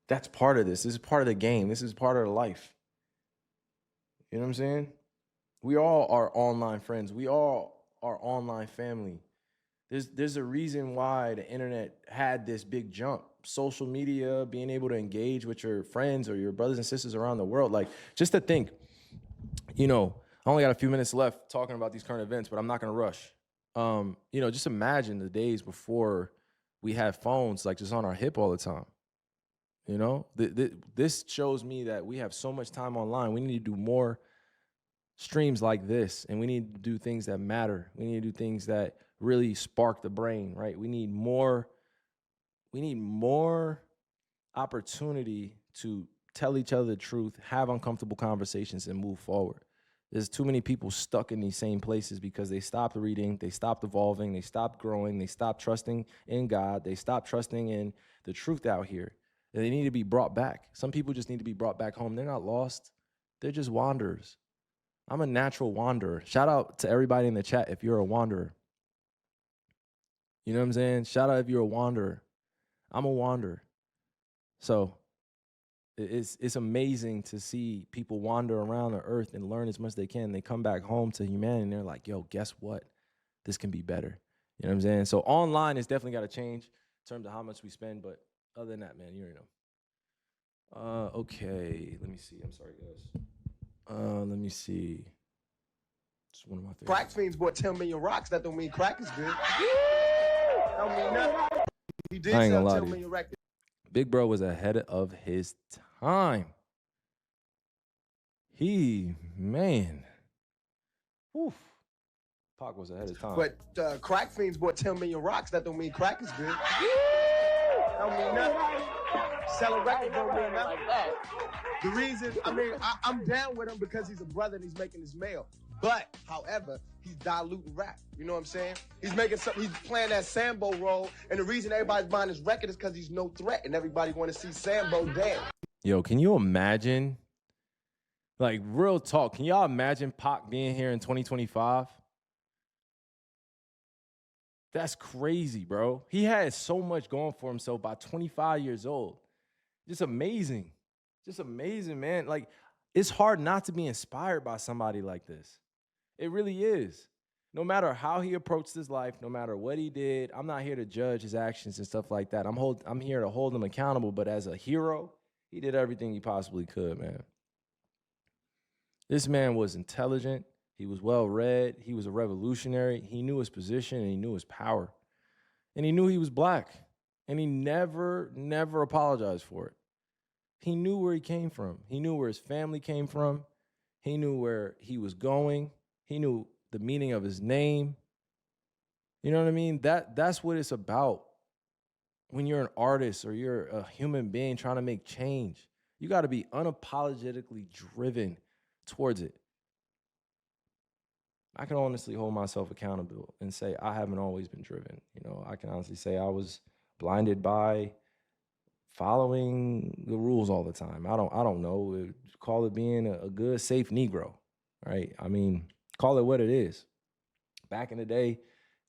that's part of this. This is part of the game. This is part of the life. You know what I'm saying? We all are online friends. We all are online family. There's a reason why the internet had this big jump. Social media, being able to engage with your friends or your brothers and sisters around the world. Like, just to think, you know, I only got a few minutes left talking about these current events, but I'm not going to rush. You know, just imagine the days before we had phones, like, just on our hip all the time. You know, this shows me that we have so much time online. We need to do more streams like this, and we need to do things that matter. We need to do things that really spark the brain, right? We need more opportunity to tell each other the truth, have uncomfortable conversations, and move forward. There's too many people stuck in these same places because they stopped reading, they stopped evolving, they stopped growing, they stopped trusting in God, they stopped trusting in the truth out here. And they need to be brought back. Some people just need to be brought back home. They're not lost. They're just wanderers. I'm a natural wanderer. Shout out to everybody in the chat if you're a wanderer. You know what I'm saying? Shout out if you're a wanderer. I'm a wanderer. So it's amazing to see people wander around the earth and learn as much as they can. They come back home to humanity and they're like, yo, guess what? This can be better. You know what I'm saying? So online is definitely got to change in terms of how much we spend. But other than that, man, you already know. Okay, let me see. I'm sorry, guys. Let me see. It's one of my favorites. Crack fiends bought 10 million rocks. That don't mean crack is good. Don't mean nothing. He did I ain't gonna sell lie 10 to you. million records. Big Bro was ahead of his time. Man. Whew. Pac was ahead of his time. But crack fiends bought 10 million rocks. That don't mean crack is good. Don't mean nothing. Selling records don't mean nothing. The reason, I'm down with him because he's a brother and he's making his mail. But, however, he's diluting rap. You know what I'm saying? He's playing that Sambo role, and the reason everybody's buying his record is because he's no threat, and everybody want to see Sambo dead. Yo, can you imagine? Like, real talk, can y'all imagine Pac being here in 2025? That's crazy, bro. He had so much going for himself by 25 years old. Just amazing. Just amazing, man. Like, it's hard not to be inspired by somebody like this. It really is. No matter how he approached his life, no matter what he did, I'm not here to judge his actions and stuff like that. I'm here to hold him accountable, but as a hero, he did everything he possibly could, man. This man was intelligent. He was well-read. He was a revolutionary. He knew his position and he knew his power. And he knew he was black. And he never apologized for it. He knew where he came from. He knew where his family came from. He knew where he was going. He knew the meaning of his name. You know what I mean? That's what it's about. When you're an artist or you're a human being trying to make change, you got to be unapologetically driven towards it. I can honestly hold myself accountable and say I haven't always been driven. You know, I can honestly say I was blinded by following the rules all the time. I don't know. Call it being a good, safe Negro, right? I mean, call it what it is. Back in the day,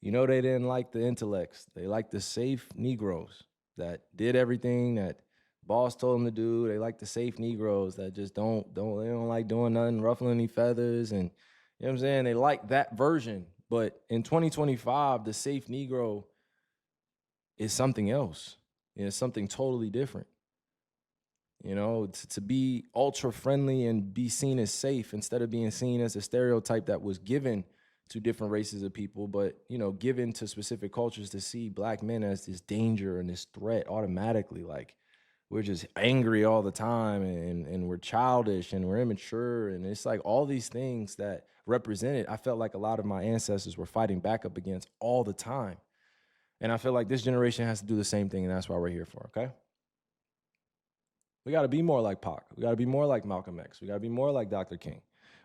you know, they didn't like the intellects. They liked the safe Negroes that did everything that boss told them to do. They like the safe Negroes that just don't like doing nothing, ruffling any feathers. And you know what I'm saying? They like that version. But in 2025, the safe Negro is something else. It's something totally different. You know, to be ultra friendly and be seen as safe instead of being seen as a stereotype that was given to different races of people, but, you know, given to specific cultures to see black men as this danger and this threat automatically. Like, we're just angry all the time and we're childish and we're immature. And it's like all these things that represented, I felt like a lot of my ancestors were fighting back up against all the time. And I feel like this generation has to do the same thing, and that's why we're here for, okay? We got to be more like Pac. We got to be more like Malcolm X. We got to be more like Dr. King.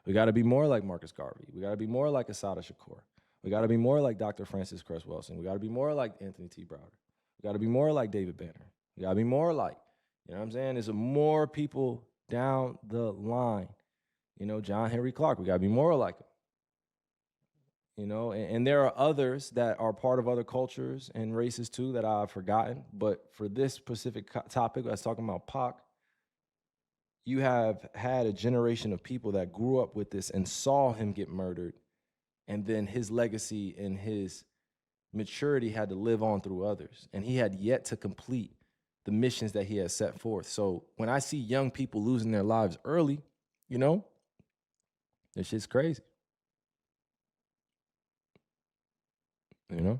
We got to be more like Marcus Garvey. We got to be more like Assata Shakur. We got to be more like Dr. Francis Cress Wilson. We got to be more like Anthony T. Browder. We got to be more like David Banner. We got to be more like, you know what I'm saying? There's more people down the line. You know, John Henry Clark. We got to be more like him. You know, and there are others that are part of other cultures and races too that I've forgotten. But for this specific topic, I was talking about Pac, you have had a generation of people that grew up with this and saw him get murdered. And then his legacy and his maturity had to live on through others. And he had yet to complete the missions that he had set forth. So when I see young people losing their lives early, you know, this shit's crazy. You know,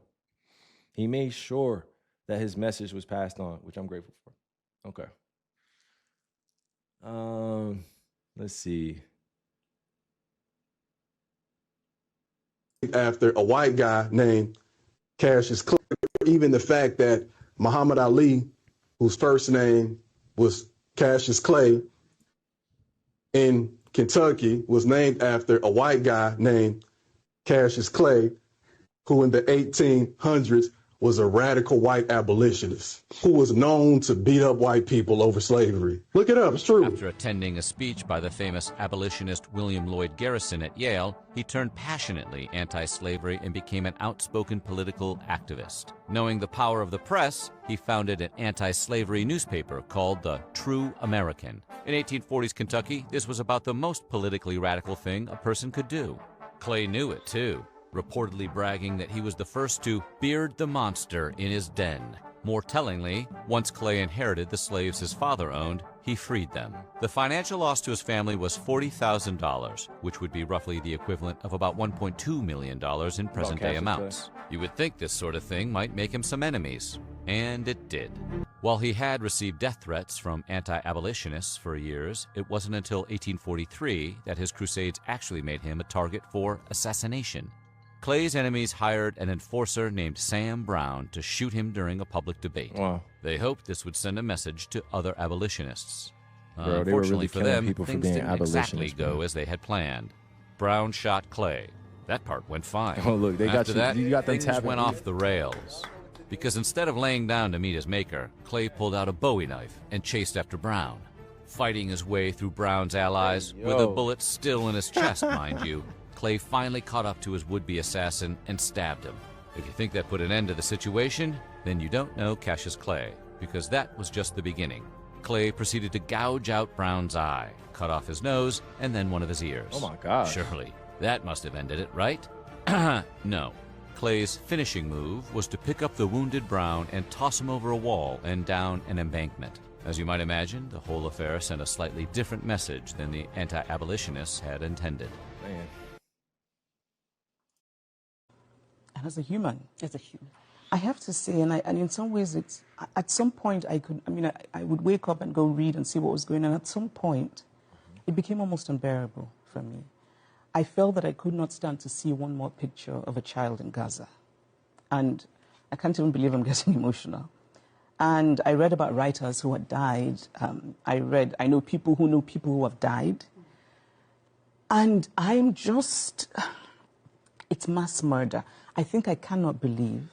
he made sure that his message was passed on, which I'm grateful for. Okay. Let's see. After a white guy named Cassius Clay, even the fact that Muhammad Ali, whose first name was Cassius Clay, in Kentucky, was named after a white guy named Cassius Clay, who in the 1800s was a radical white abolitionist who was known to beat up white people over slavery. Look it up, it's true. After attending a speech by the famous abolitionist William Lloyd Garrison at Yale, he turned passionately anti-slavery and became an outspoken political activist. Knowing the power of the press, he founded an anti-slavery newspaper called the True American. In 1840s Kentucky, this was about the most politically radical thing a person could do. Clay knew it, too, reportedly bragging that he was the first to beard the monster in his den. More tellingly, once Clay inherited the slaves his father owned, he freed them. The financial loss to his family was $40,000, which would be roughly the equivalent of about $1.2 million in present-day amounts. You would think this sort of thing might make him some enemies, and it did. While he had received death threats from anti-abolitionists for years, it wasn't until 1843 that his crusades actually made him a target for assassination. Clay's enemies hired an enforcer named Sam Brown to shoot him during a public debate. Wow. They hoped this would send a message to other abolitionists. Bro, they were really Unfortunately for killing them, people for things being didn't exactly abolitionists, go bro. as they had planned. Brown shot Clay. That part went fine. Oh, look, they got After you. that, You got them things tapping. went off the rails. Because instead of laying down to meet his maker, Clay pulled out a Bowie knife and chased after Brown. Fighting his way through Brown's allies, with a yo. bullet still in his chest, mind you, Clay finally caught up to his would-be assassin and stabbed him. If you think that put an end to the situation, then you don't know Cassius Clay, because that was just the beginning. Clay proceeded to gouge out Brown's eye, cut off his nose, and then one of his ears. Oh my gosh. Surely, that must have ended it, right? No. Clay's finishing move was to pick up the wounded Brown and toss him over a wall and down an embankment. As you might imagine, the whole affair sent a slightly different message than the anti-abolitionists had intended. Man. And as a human, I have to say, and in some ways, it's at some point I would wake up and go read and see what was going on. At some point, it became almost unbearable for me. I felt that I could not stand to see one more picture of a child in Gaza. And I can't even believe I'm getting emotional. And I read about writers who had died. I know people who have died. And it's mass murder. I think I cannot believe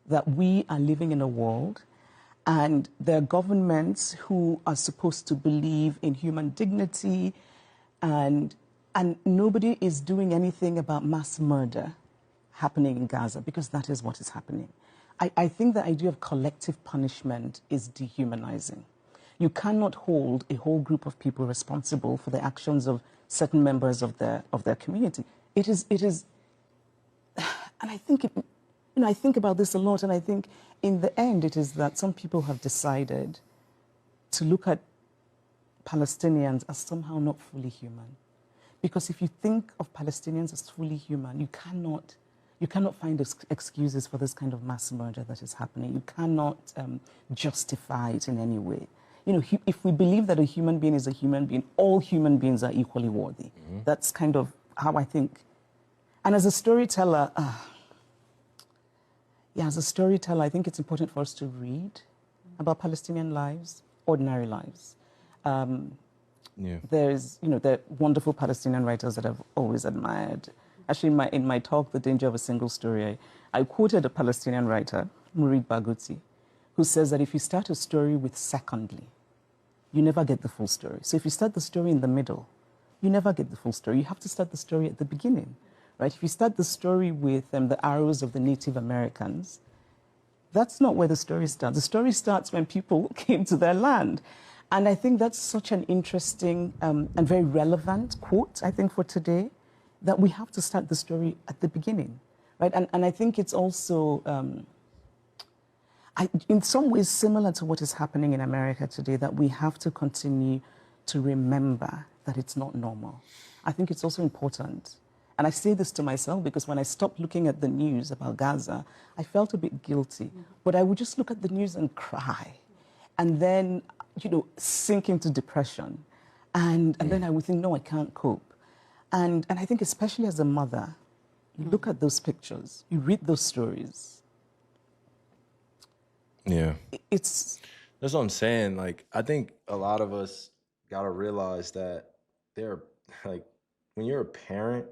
that we are living in a world and there are governments who are supposed to believe in human dignity and nobody is doing anything about mass murder happening in Gaza, because that is what is happening. I think the idea of collective punishment is dehumanizing. You cannot hold a whole group of people responsible for the actions of certain members of their community. It is, and I think about this a lot, and I think in the end it is that some people have decided to look at Palestinians as somehow not fully human. Because if you think of Palestinians as fully human, you cannot find excuses for this kind of mass murder that is happening. You cannot justify it in any way. You know, if we believe that a human being is a human being, all human beings are equally worthy. Mm-hmm. That's kind of how I think. And as a storyteller, I think it's important for us to read about Palestinian lives, ordinary lives. There are wonderful Palestinian writers that I've always admired. Actually, in my talk, The Danger of a Single Story, I quoted a Palestinian writer, Mourid Barghouti, who says that if you start a story with secondly, you never get the full story. So if you start the story in the middle, you never get the full story. You have to start the story at the beginning, right? If you start the story with the arrows of the Native Americans, that's not where the story starts. The story starts when people came to their land. And I think that's such an interesting and very relevant quote, I think, for today, that we have to start the story at the beginning, right? And I think it's also, in some ways, similar to what is happening in America today, that we have to continue to remember that it's not normal. I think it's also important. And I say this to myself because when I stopped looking at the news about Gaza, I felt a bit guilty. But I would just look at the news and cry. And then, sink into depression. And then I would think, no, I can't cope. And I think especially as a mother, you look at those pictures, you read those stories. Yeah. That's what I'm saying. Like, I think a lot of us got to realize that when you're a parent,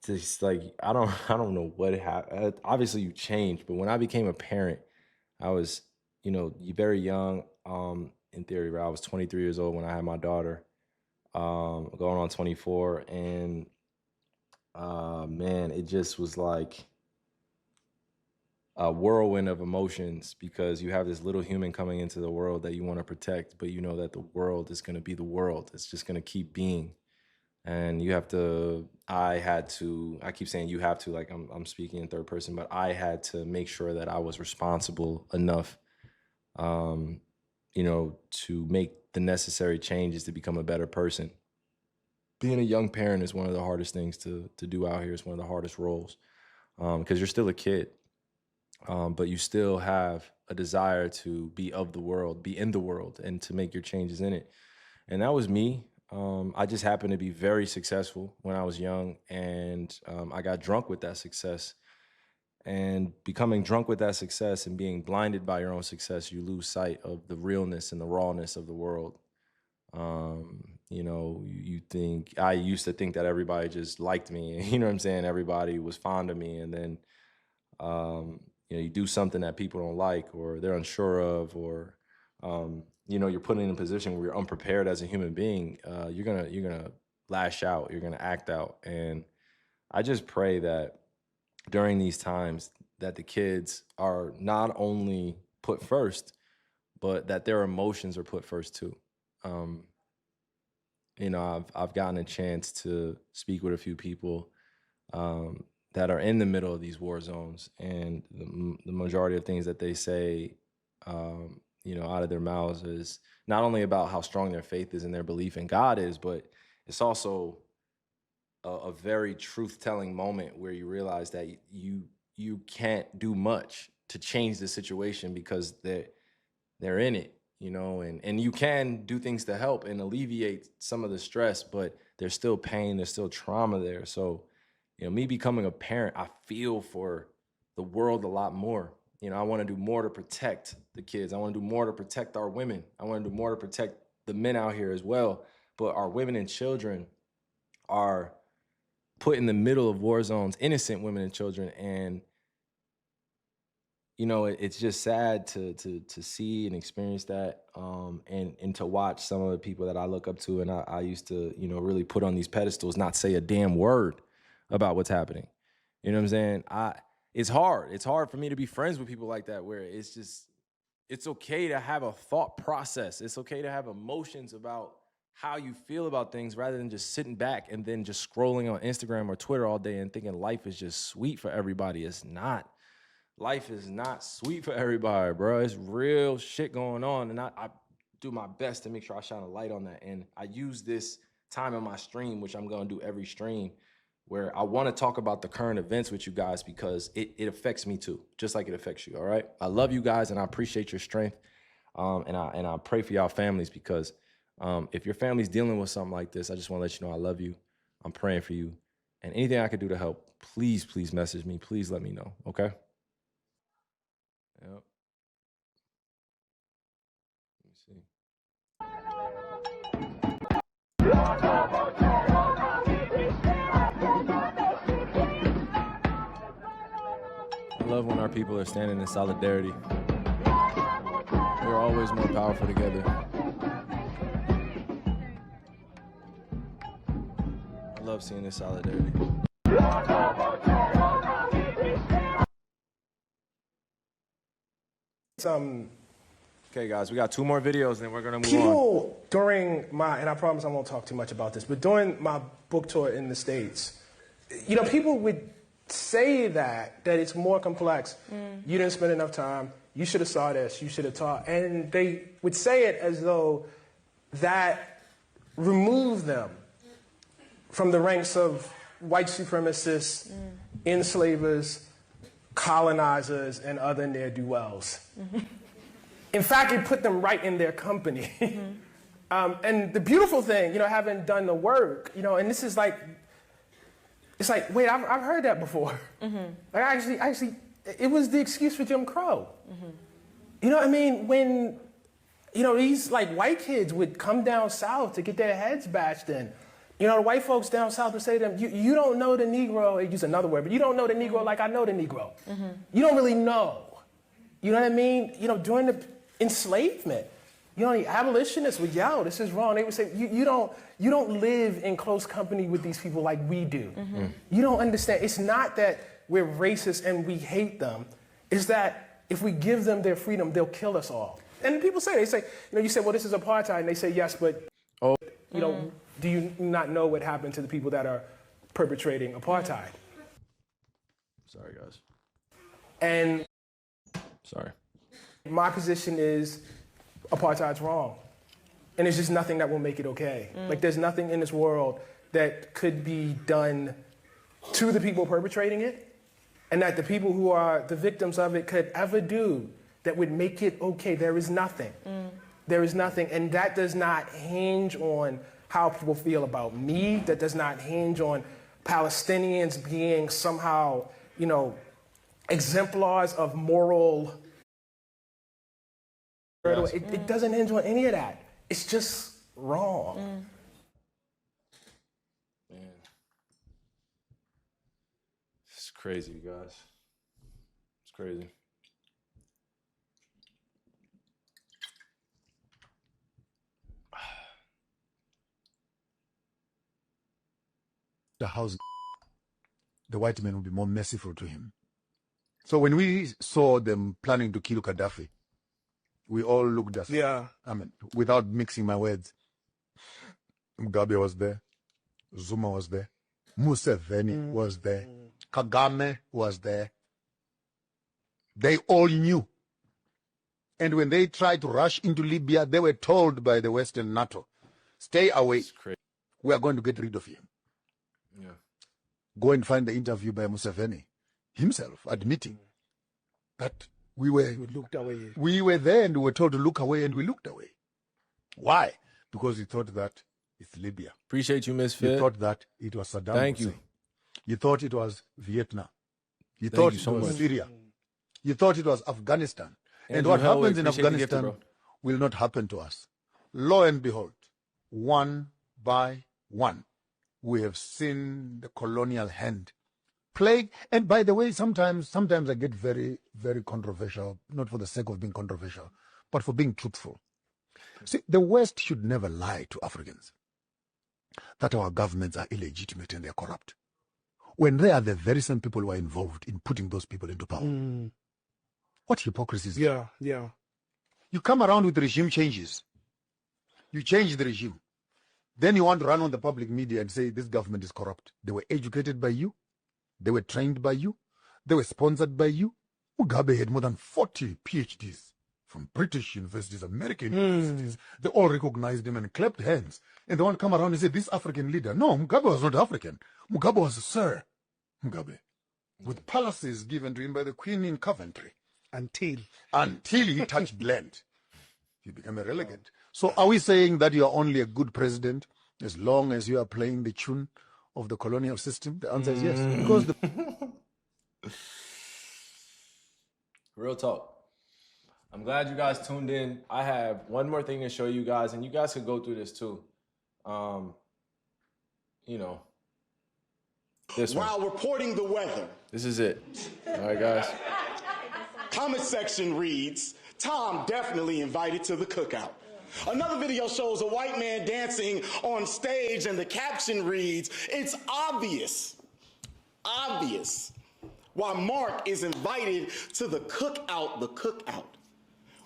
just like, I don't know what happened. Obviously you change, but when I became a parent, I was, very young. In theory, right? I was 23 years old when I had my daughter, going on 24, and man, it just was like a whirlwind of emotions, because you have this little human coming into the world that you want to protect, but you know that the world is going to be the world. It's just going to keep being. And I keep saying you have to, like I'm speaking in third person, but I had to make sure that I was responsible enough, to make the necessary changes to become a better person. Being a young parent is one of the hardest things to do out here. It's one of the hardest roles, because you're still a kid, but you still have a desire to be of the world, be in the world, and to make your changes in it. And that was me. I just happened to be very successful when I was young, and I got drunk with that success. And becoming drunk with that success and being blinded by your own success, you lose sight of the realness and the rawness of the world. I used to think that everybody just liked me. You know what I'm saying? Everybody was fond of me. And then, you do something that people don't like, or they're unsure of, or, you're put in a position where you're unprepared as a human being. You're gonna lash out. You're gonna act out. And I just pray that during these times that the kids are not only put first, but that their emotions are put first too. I've gotten a chance to speak with a few people that are in the middle of these war zones, and the majority of things that they say, out of their mouths is not only about how strong their faith is and their belief in God is, but it's also a very truth-telling moment where you realize that you can't do much to change the situation because they're in it, and you can do things to help and alleviate some of the stress, but there's still pain, there's still trauma there. So, me becoming a parent, I feel for the world a lot more. I want to do more to protect the kids. I want to do more to protect our women. I want to do more to protect the men out here as well. But our women and children are put in the middle of war zones, innocent women and children. And, it's just sad to see and experience that, and to watch some of the people that I look up to and I used to, really put on these pedestals, not say a damn word about what's happening. You know what I'm saying? It's hard. It's hard for me to be friends with people like that, where it's okay to have a thought process. It's okay to have emotions about how you feel about things, rather than just sitting back and then just scrolling on Instagram or Twitter all day and thinking life is just sweet for everybody. It's not. Life is not sweet for everybody, bro. It's real shit going on. And I do my best to make sure I shine a light on that. And I use this time on my stream, which I'm going to do every stream, where I want to talk about the current events with you guys, because it affects me too, just like it affects you, all right? I love you guys, and I appreciate your strength. And I pray for y'all families, because if your family's dealing with something like this, I just want to let you know I love you. I'm praying for you. And anything I can do to help, please message me. Please let me know, okay? Yep. I love when our people are standing in solidarity. We're always more powerful together. I love seeing this solidarity. Okay, guys, we got 2 more videos, and then we're gonna move on. People during my, and I promise I won't talk too much about this, but during my book tour in the States, people would say that it's more complex. You didn't spend enough time. You should have saw this. You should have taught. And they would say it as though that removed them from the ranks of white supremacists, enslavers, colonizers, and other ne'er-do-wells. In fact, it put them right in their company. And the beautiful thing, having done the work, and this is like, it's like, wait, I've heard that before. Like, actually, it was the excuse for Jim Crow. You know what I mean? When, these like white kids would come down south to get their heads bashed in, You know, the white folks down south would say to them, you don't know the Negro, they use another word, but you don't know the Negro like I know the Negro. You don't really know. You know what I mean? You know, during the enslavement, you know, the abolitionists would yell, this is wrong. They would say, you don't live in close company with these people like we do. You don't understand. It's not that we're racist and we hate them. It's that if we give them their freedom, they'll kill us all. And people say, you know, you say, well, this is apartheid. And they say, yes, but, you know, do you not know what happened to the people that are perpetrating apartheid? Sorry, guys. And sorry. My position is apartheid's wrong. And there's just nothing that will make it okay. Like, there's nothing in this world that could be done to the people perpetrating it and that the people who are the victims of it could ever do that would make it okay. There is nothing. There is nothing. And that does not hinge on how people feel about me. That does not hinge on Palestinians being somehow, you know, exemplars of moral. Yes. It doesn't hinge on any of that. It's just wrong. Man. It's crazy, you guys. It's crazy. The house, the white men will be more merciful to him. So when we saw them planning to kill Gaddafi, we all looked at, I mean, without mixing my words, Mugabe was there, Zuma was there, Museveni was there, Kagame was there. They all knew. And when they tried to rush into Libya, they were told by the Western NATO, stay away. We are going to get rid of him. Yeah. Go and find the interview by Museveni himself admitting that we looked away. We were there and we were told to look away and we looked away. Why? Because you thought that it's Libya. Appreciate you, Misfit. You thought that it was Saddam Thank Hussein. you. You thought it was Vietnam. You Thank thought you it so was much. Syria. You thought it was Afghanistan. And Andrew what Hellway, happens in appreciate the gift, Afghanistan bro. will not happen to us. Lo and behold, one by one, we have seen the colonial hand plague. And by the way, sometimes I get very, very controversial, not for the sake of being controversial, but for being truthful. See, the West should never lie to Africans that our governments are illegitimate and they're corrupt, when they are the very same people who are involved in putting those people into power. What hypocrisy is that? Yeah. You come around with regime changes. You change the regime. Then you want to run on the public media and say this government is corrupt. They were educated by you. They were trained by you. They were sponsored by you. Mugabe had more than 40 PhDs from British universities, American universities. They all recognized him and clapped hands. And they want to come around and say, this African leader. No, Mugabe was not African. Mugabe was a Sir Mugabe, with palaces given to him by the Queen in Coventry. Until he touched land. He became a relegate. So are we saying that you are only a good president as long as you are playing the tune of the colonial system? The answer is yes. Because the Real talk. I'm glad you guys tuned in. I have one more thing to show you guys, and you guys could go through this too. You know, this one. While reporting the weather. This is it. All right, guys. Comment section reads, Tom definitely invited to the cookout. Another video shows a white man dancing on stage and the caption reads, it's obvious why Mark is invited to the cookout,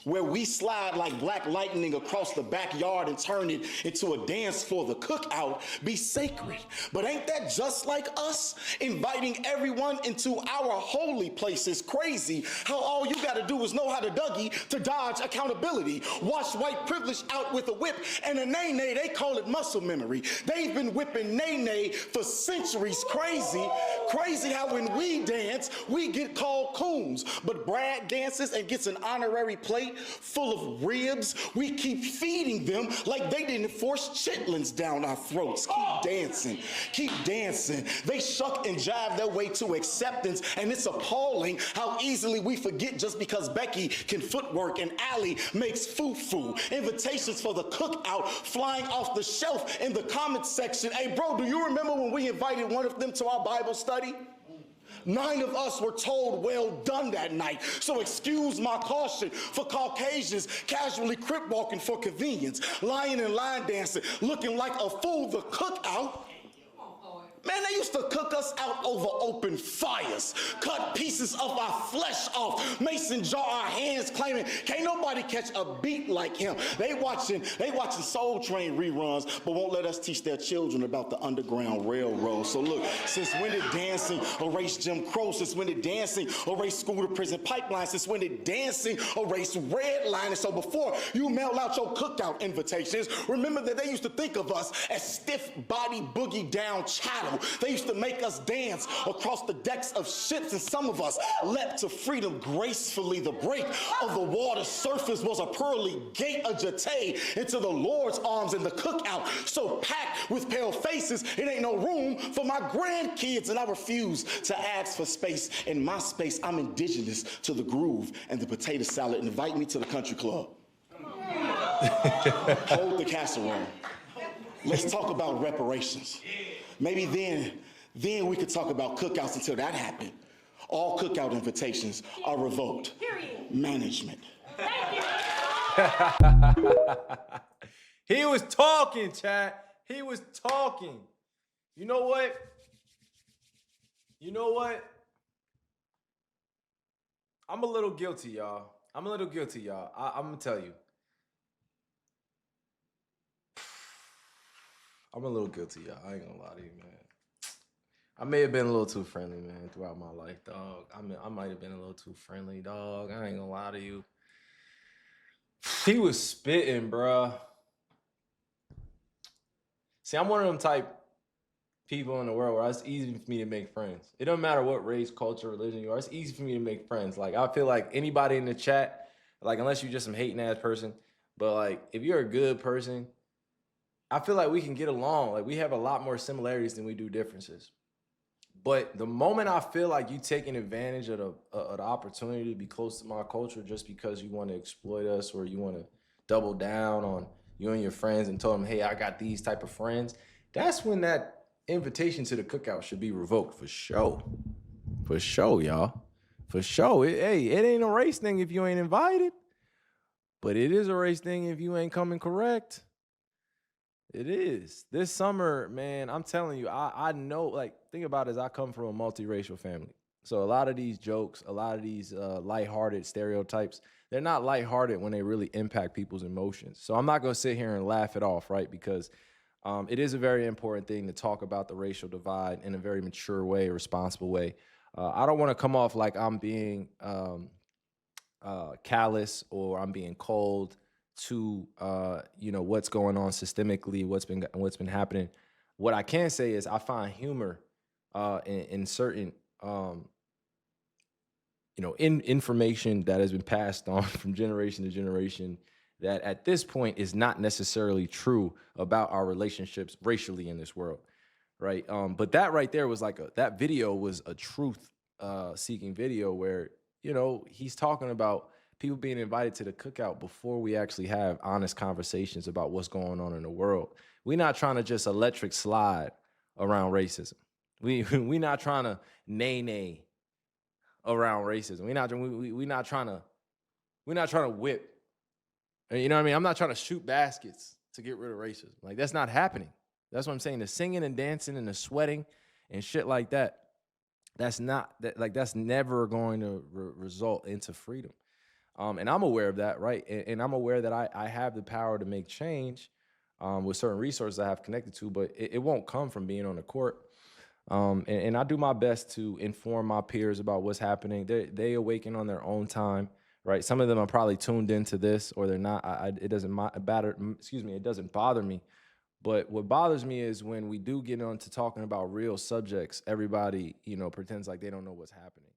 where we slide like black lightning across the backyard and turn it into a dance for the cookout, be sacred. But ain't that just like us? Inviting everyone into our holy place is crazy. How all you gotta do is know how to Dougie to dodge accountability. Wash white privilege out with a whip and a nay-nay, they call it muscle memory. They've been whipping nay-nay for centuries. Crazy Crazy how when we dance, we get called coons. But Brad dances and gets an honorary plate full of ribs. We keep feeding them like they didn't force chitlins down our throats. Keep dancing. Keep dancing. They shuck and jive their way to acceptance, and it's appalling how easily we forget just because Becky can footwork and Allie makes foo-foo. Invitations for the cookout flying off the shelf in the comments section. Hey, bro, do you remember when we invited one of them to our Bible study? 9 of us were told well done that night. So excuse my caution for Caucasians casually crip walking for convenience, lying and line dancing, looking like a fool. The cookout. Man, they used to cook us out over open fires, cut pieces of our flesh off, mason jar our hands, claiming can't nobody catch a beat like him. They watching Soul Train reruns, but won't let us teach their children about the Underground Railroad. So look, since when did dancing erase Jim Crow? Since when did dancing erase school to prison pipeline? Since when did dancing erase redlining? So before you mail out your cookout invitations, remember that they used to think of us as stiff body boogie down chattel. They used to make us dance across the decks of ships, and some of us leapt to freedom gracefully. The break of the water surface was a pearly gate, a jetée into the Lord's arms, and the cookout so packed with pale faces, it ain't no room for my grandkids, and I refuse to ask for space. In my space, I'm indigenous to the groove and the potato salad. Invite me to the country club. Hold the casserole. Let's talk about reparations. Maybe then we could talk about cookouts. Until that happened, all cookout invitations are revoked. Management. He was talking, chat. He was talking. You know what? You know what? I'm a little guilty, y'all. I'm a little guilty, y'all. I'm gonna tell you. I'm a little guilty, y'all. I ain't gonna lie to you, man. I may have been a little too friendly, man, throughout my life, dog. I might have been a little too friendly, dog. I ain't gonna lie to you. He was spitting, bruh. See, I'm one of them type people in the world where it's easy for me to make friends. It don't matter what race, culture, religion you are. It's easy for me to make friends. Like, I feel like anybody in the chat, like, unless you're just some hating ass person, but like, if you're a good person, I feel like we can get along. Like, we have a lot more similarities than we do differences. But the moment I feel like you taking advantage of the opportunity to be close to my culture just because you want to exploit us or you want to double down on you and your friends and tell them, hey, I got these type of friends, that's when that invitation to the cookout should be revoked for sure. For sure, y'all. For sure. It ain't a race thing if you ain't invited. But it is a race thing if you ain't coming correct. It is. This summer, man, I'm telling you, I know, like, think about it, as I come from a multiracial family. So a lot of these jokes, a lot of these lighthearted stereotypes, they're not lighthearted when they really impact people's emotions. So I'm not going to sit here and laugh it off, right? Because it is a very important thing to talk about the racial divide in a very mature way, responsible way. I don't want to come off like I'm being callous or I'm being cold to what's going on systemically, what's been happening. What I can say is I find humor in certain information that has been passed on from generation to generation that at this point is not necessarily true about our relationships racially in this world, right? But that right there was that video was a truth seeking video where, he's talking about people being invited to the cookout before we actually have honest conversations about what's going on in the world. We're not trying to just electric slide around racism. We're not trying to nay around racism. We're not trying to whip. You know what I mean? I'm not trying to shoot baskets to get rid of racism. Like, that's not happening. That's what I'm saying. The singing and dancing and the sweating and shit like that, that's never going to result into freedom. And I'm aware of that, right? And I'm aware that I have the power to make change with certain resources I have connected to, but it won't come from being on the court. And I do my best to inform my peers about what's happening. They awaken on their own time, right? Some of them are probably tuned into this, or they're not. It doesn't bother me But what bothers me is when we do get on to talking about real subjects, everybody, you know, pretends like they don't know what's happening.